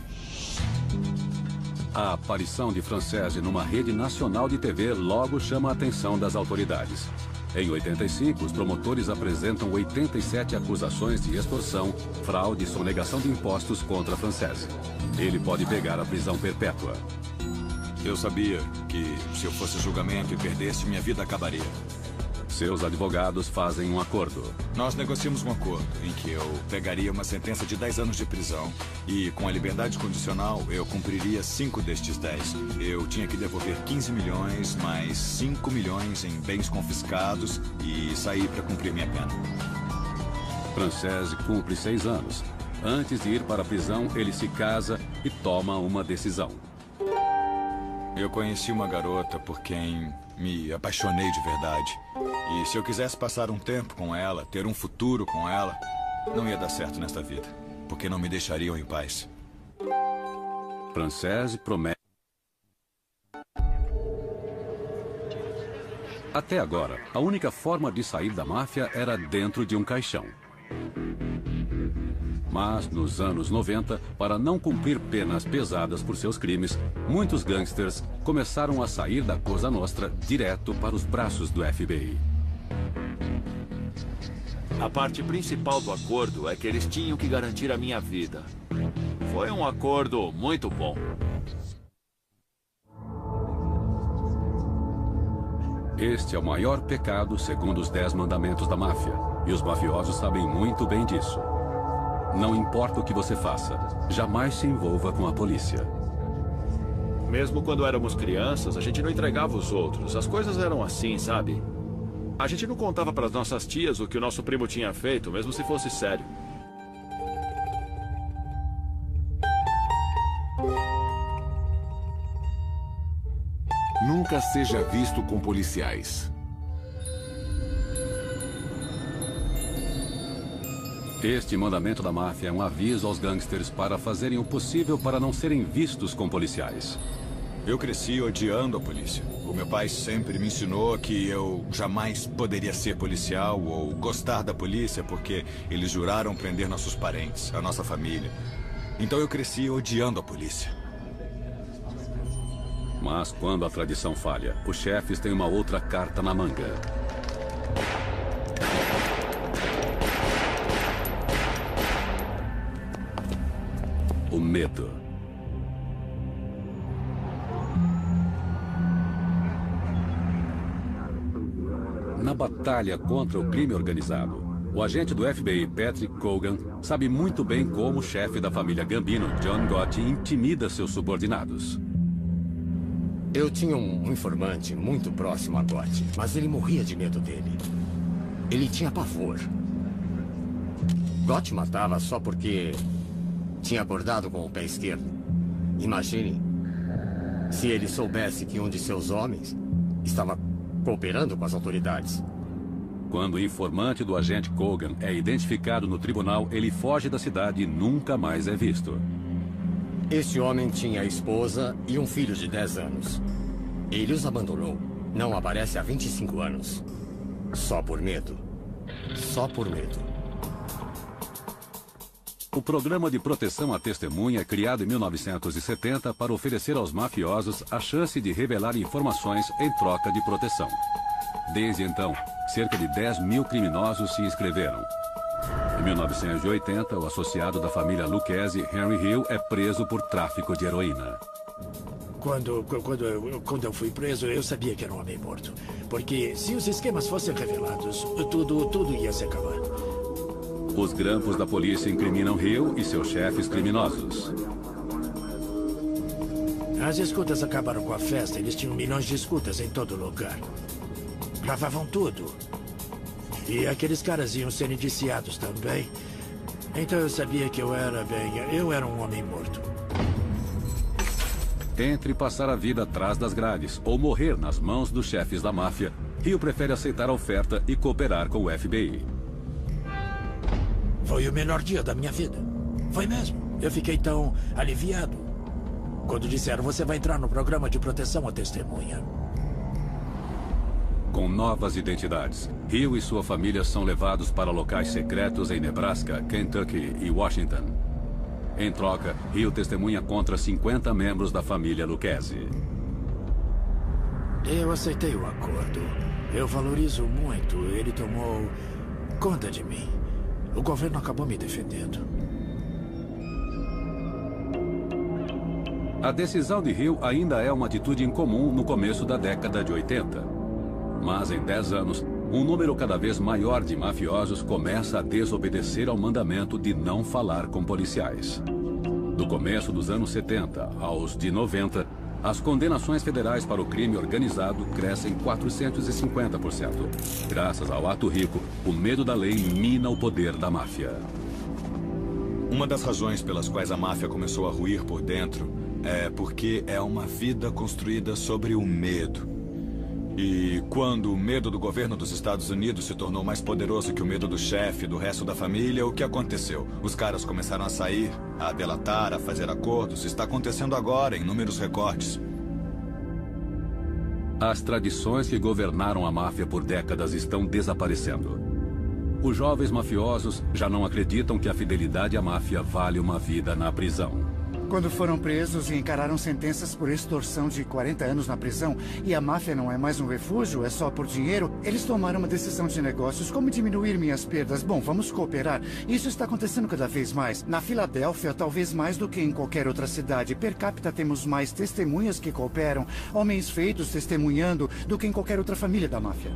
A aparição de Francese numa rede nacional de TV logo chama a atenção das autoridades. Em 85, os promotores apresentam 87 acusações de extorsão, fraude e sonegação de impostos contra Francese. Ele pode pegar a prisão perpétua. Eu sabia que se eu fosse julgamento e perdesse, minha vida acabaria. Seus advogados fazem um acordo. Nós negociamos um acordo em que eu pegaria uma sentença de 10 anos de prisão e, com a liberdade condicional, eu cumpriria 5 destes 10. Eu tinha que devolver 15 milhões, mais 5 milhões em bens confiscados e sair para cumprir minha pena. Francese cumpre 6 anos. Antes de ir para a prisão, ele se casa e toma uma decisão. Eu conheci uma garota por quem me apaixonei de verdade. E se eu quisesse passar um tempo com ela, ter um futuro com ela, não ia dar certo nesta vida, porque não me deixariam em paz. Francese promete. Até agora, a única forma de sair da máfia era dentro de um caixão. Mas, nos anos 90, para não cumprir penas pesadas por seus crimes, muitos gangsters começaram a sair da Cosa Nostra direto para os braços do FBI. A parte principal do acordo é que eles tinham que garantir a minha vida. Foi um acordo muito bom. Este é o maior pecado segundo os 10 mandamentos da máfia, e os mafiosos sabem muito bem disso. Não importa o que você faça, jamais se envolva com a polícia. Mesmo quando éramos crianças, a gente não entregava os outros. As coisas eram assim, sabe? A gente não contava para as nossas tias o que o nosso primo tinha feito, mesmo se fosse sério. Nunca seja visto com policiais. Este mandamento da máfia é um aviso aos gangsters para fazerem o possível para não serem vistos com policiais. Eu cresci odiando a polícia. O meu pai sempre me ensinou que eu jamais poderia ser policial ou gostar da polícia porque eles juraram prender nossos parentes, a nossa família. Então eu cresci odiando a polícia. Mas quando a tradição falha, os chefes têm uma outra carta na manga. O medo. Na batalha contra o crime organizado, o agente do FBI, Patrick Cogan, sabe muito bem como o chefe da família Gambino, John Gotti, intimida seus subordinados. Eu tinha um informante muito próximo a Gotti, mas ele morria de medo dele. Ele tinha pavor. Gotti matava só porque tinha abordado com o pé esquerdo. Imagine se ele soubesse que um de seus homens estava cooperando com as autoridades. Quando o informante do agente Cogan é identificado no tribunal, ele foge da cidade e nunca mais é visto. Este homem tinha esposa e um filho de 10 anos. Ele os abandonou. Não aparece há 25 anos. Só por medo. Só por medo. O programa de proteção à testemunha é criado em 1970 para oferecer aos mafiosos a chance de revelar informações em troca de proteção. Desde então, cerca de 10 mil criminosos se inscreveram. Em 1980, o associado da família Lucchese, Henry Hill, é preso por tráfico de heroína. Quando eu fui preso, eu sabia que era um homem morto. Porque se os esquemas fossem revelados, tudo ia se acabar. Os grampos da polícia incriminam Hill e seus chefes criminosos. As escutas acabaram com a festa. Eles tinham milhões de escutas em todo lugar. Gravavam tudo. E aqueles caras iam ser indiciados também. Então eu sabia que eu era um homem morto. Entre passar a vida atrás das grades ou morrer nas mãos dos chefes da máfia, Hill prefere aceitar a oferta e cooperar com o FBI. Foi o melhor dia da minha vida. Foi mesmo. Eu fiquei tão aliviado quando disseram: você vai entrar no programa de proteção à testemunha. Com novas identidades, Hill e sua família são levados para locais secretos em Nebraska, Kentucky e Washington. Em troca, Hill testemunha contra 50 membros da família Lucchese. Eu aceitei o acordo. Eu valorizo muito. Ele tomou conta de mim. O governo acabou me defendendo. A decisão de Hill ainda é uma atitude incomum no começo da década de 80. Mas em 10 anos, um número cada vez maior de mafiosos começa a desobedecer ao mandamento de não falar com policiais. Do começo dos anos 70 aos de 90, as condenações federais para o crime organizado crescem 450%. Graças ao ato rico, o medo da lei mina o poder da máfia. Uma das razões pelas quais a máfia começou a ruir por dentro é porque é uma vida construída sobre o medo. E quando o medo do governo dos Estados Unidos se tornou mais poderoso que o medo do chefe e do resto da família, o que aconteceu? Os caras começaram a sair, a delatar, a fazer acordos. Está acontecendo agora, em números recordes. As tradições que governaram a máfia por décadas estão desaparecendo. Os jovens mafiosos já não acreditam que a fidelidade à máfia vale uma vida na prisão. Quando foram presos e encararam sentenças por extorsão de 40 anos na prisão, e a máfia não é mais um refúgio, é só por dinheiro, eles tomaram uma decisão de negócios. Como diminuir minhas perdas? Bom, vamos cooperar. Isso está acontecendo cada vez mais. Na Filadélfia, talvez mais do que em qualquer outra cidade. Per capita temos mais testemunhas que cooperam, homens feitos testemunhando, do que em qualquer outra família da máfia.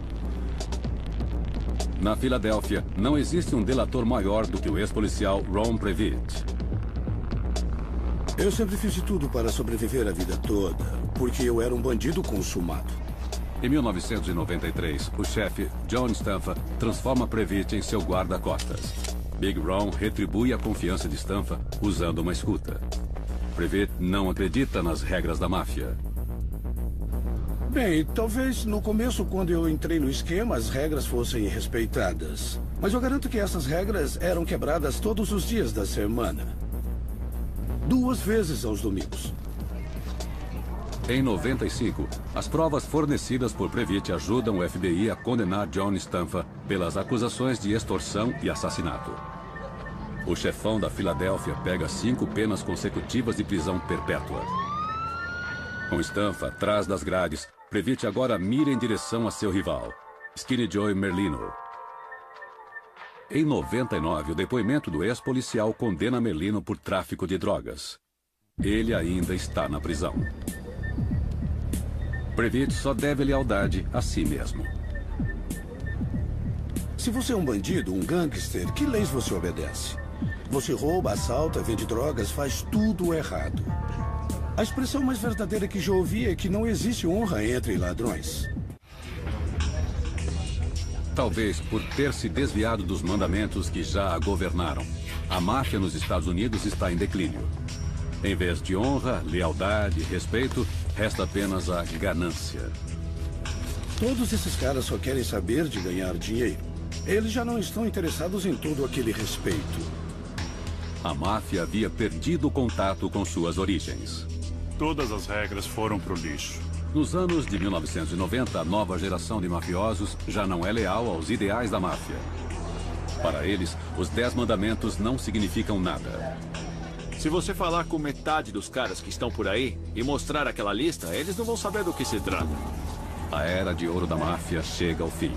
Na Filadélfia, não existe um delator maior do que o ex-policial Ron Previtt. Eu sempre fiz de tudo para sobreviver a vida toda, porque eu era um bandido consumado. Em 1993, o chefe John Stanfa transforma Previtt em seu guarda-costas. Big Ron retribui a confiança de Stanfa usando uma escuta. Previtt não acredita nas regras da máfia. Bem, talvez no começo, quando eu entrei no esquema, as regras fossem respeitadas. Mas eu garanto que essas regras eram quebradas todos os dias da semana. 2 vezes aos domingos. Em 95, as provas fornecidas por Previtt ajudam o FBI a condenar John Stanfa pelas acusações de extorsão e assassinato. O chefão da Filadélfia pega 5 penas consecutivas de prisão perpétua. Com Stanfa atrás das grades, Previtt agora mira em direção a seu rival, Skinny Joe Merlino. Em 99, o depoimento do ex-policial condena Merlino por tráfico de drogas. Ele ainda está na prisão. Previtt só deve lealdade a si mesmo. Se você é um bandido, um gangster, que leis você obedece? Você rouba, assalta, vende drogas, faz tudo errado. A expressão mais verdadeira que já ouvi é que não existe honra entre ladrões. Talvez por ter se desviado dos mandamentos que já a governaram, a máfia nos Estados Unidos está em declínio. Em vez de honra, lealdade, respeito, resta apenas a ganância. Todos esses caras só querem saber de ganhar dinheiro. Eles já não estão interessados em todo aquele respeito. A máfia havia perdido o contato com suas origens. Todas as regras foram pro lixo. Nos anos de 1990, a nova geração de mafiosos já não é leal aos ideais da máfia. Para eles, os 10 mandamentos não significam nada. Se você falar com metade dos caras que estão por aí e mostrar aquela lista, eles não vão saber do que se trata. A era de ouro da máfia chega ao fim.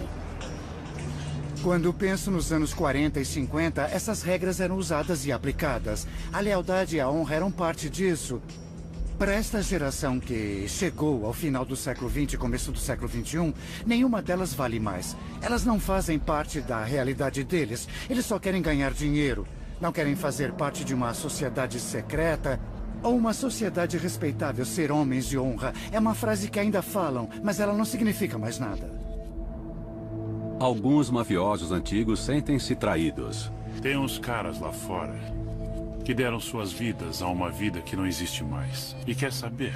Quando penso nos anos 40 e 50, essas regras eram usadas e aplicadas. A lealdade e a honra eram parte disso. Para esta geração que chegou ao final do século XX e começo do século XXI, nenhuma delas vale mais. Elas não fazem parte da realidade deles. Eles só querem ganhar dinheiro. Não querem fazer parte de uma sociedade secreta ou uma sociedade respeitável. Ser homens de honra é uma frase que ainda falam, mas ela não significa mais nada. Alguns mafiosos antigos sentem-se traídos. Tem uns caras lá fora que deram suas vidas a uma vida que não existe mais. E quer saber?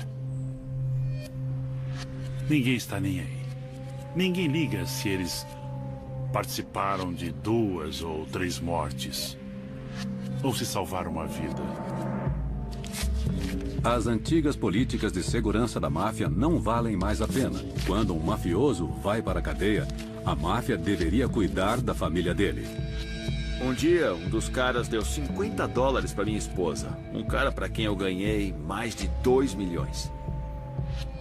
Ninguém está nem aí. Ninguém liga se eles participaram de 2 ou 3 mortes. ou se salvar uma vida. As antigas políticas de segurança da máfia não valem mais a pena. Quando um mafioso vai para a cadeia, a máfia deveria cuidar da família dele. Um dia, um dos caras deu $50 para minha esposa. Um cara para quem eu ganhei mais de 2 milhões.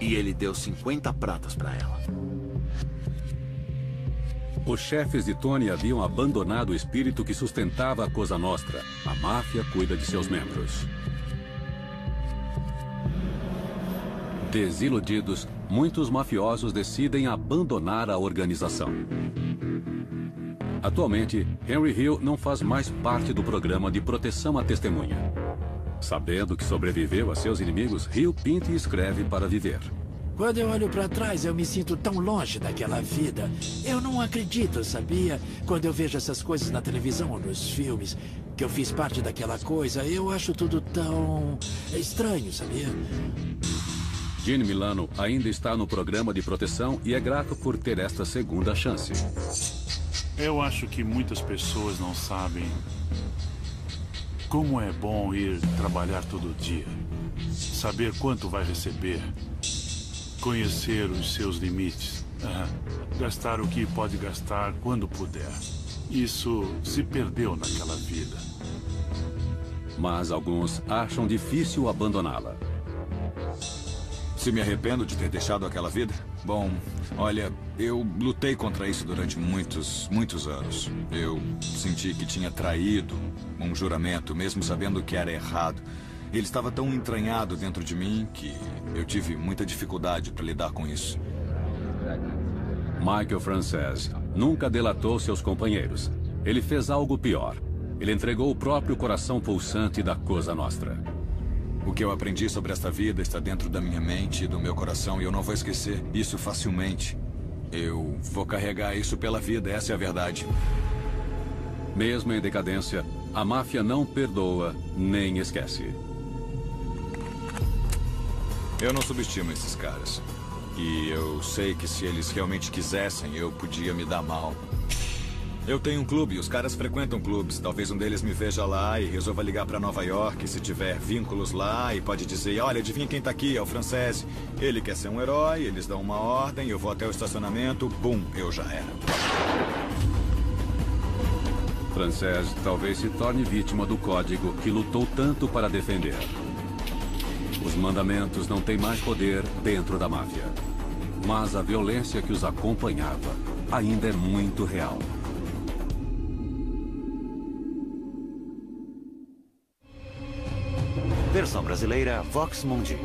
E ele deu 50 pratas para ela. Os chefes de Tony haviam abandonado o espírito que sustentava a Cosa Nostra. A máfia cuida de seus membros. Desiludidos, muitos mafiosos decidem abandonar a organização. Atualmente, Henry Hill não faz mais parte do programa de proteção à testemunha. Sabendo que sobreviveu a seus inimigos, Hill pinta e escreve para viver. Quando eu olho para trás, eu me sinto tão longe daquela vida. Eu não acredito, sabia? Quando eu vejo essas coisas na televisão ou nos filmes, que eu fiz parte daquela coisa, eu acho tudo tão estranho, sabia? Gene Milano ainda está no programa de proteção e é grato por ter esta segunda chance. Eu acho que muitas pessoas não sabem como é bom ir trabalhar todo dia. Saber quanto vai receber. Conhecer os seus limites. Gastar o que pode gastar quando puder. Isso se perdeu naquela vida. Mas alguns acham difícil abandoná-la. Se me arrependo de ter deixado aquela vida? Bom, olha, eu lutei contra isso durante muitos anos. Eu senti que tinha traído um juramento, mesmo sabendo que era errado. Ele estava tão entranhado dentro de mim que eu tive muita dificuldade para lidar com isso. Michael Frances nunca delatou seus companheiros. Ele fez algo pior. Ele entregou o próprio coração pulsante da Cosa Nostra. O que eu aprendi sobre esta vida está dentro da minha mente e do meu coração, e eu não vou esquecer isso facilmente. Eu vou carregar isso pela vida, essa é a verdade. Mesmo em decadência, a máfia não perdoa nem esquece. Eu não subestimo esses caras. E eu sei que se eles realmente quisessem, eu podia me dar mal. Eu tenho um clube e os caras frequentam clubes. Talvez um deles me veja lá e resolva ligar para Nova York, se tiver vínculos lá, e pode dizer, olha, adivinha quem tá aqui, é o Frances. Ele quer ser um herói, eles dão uma ordem, eu vou até o estacionamento, bum, eu já era. Frances talvez se torne vítima do código que lutou tanto para defender. Os mandamentos não têm mais poder dentro da máfia. Mas a violência que os acompanhava ainda é muito real. Versão brasileira Vox Mundi.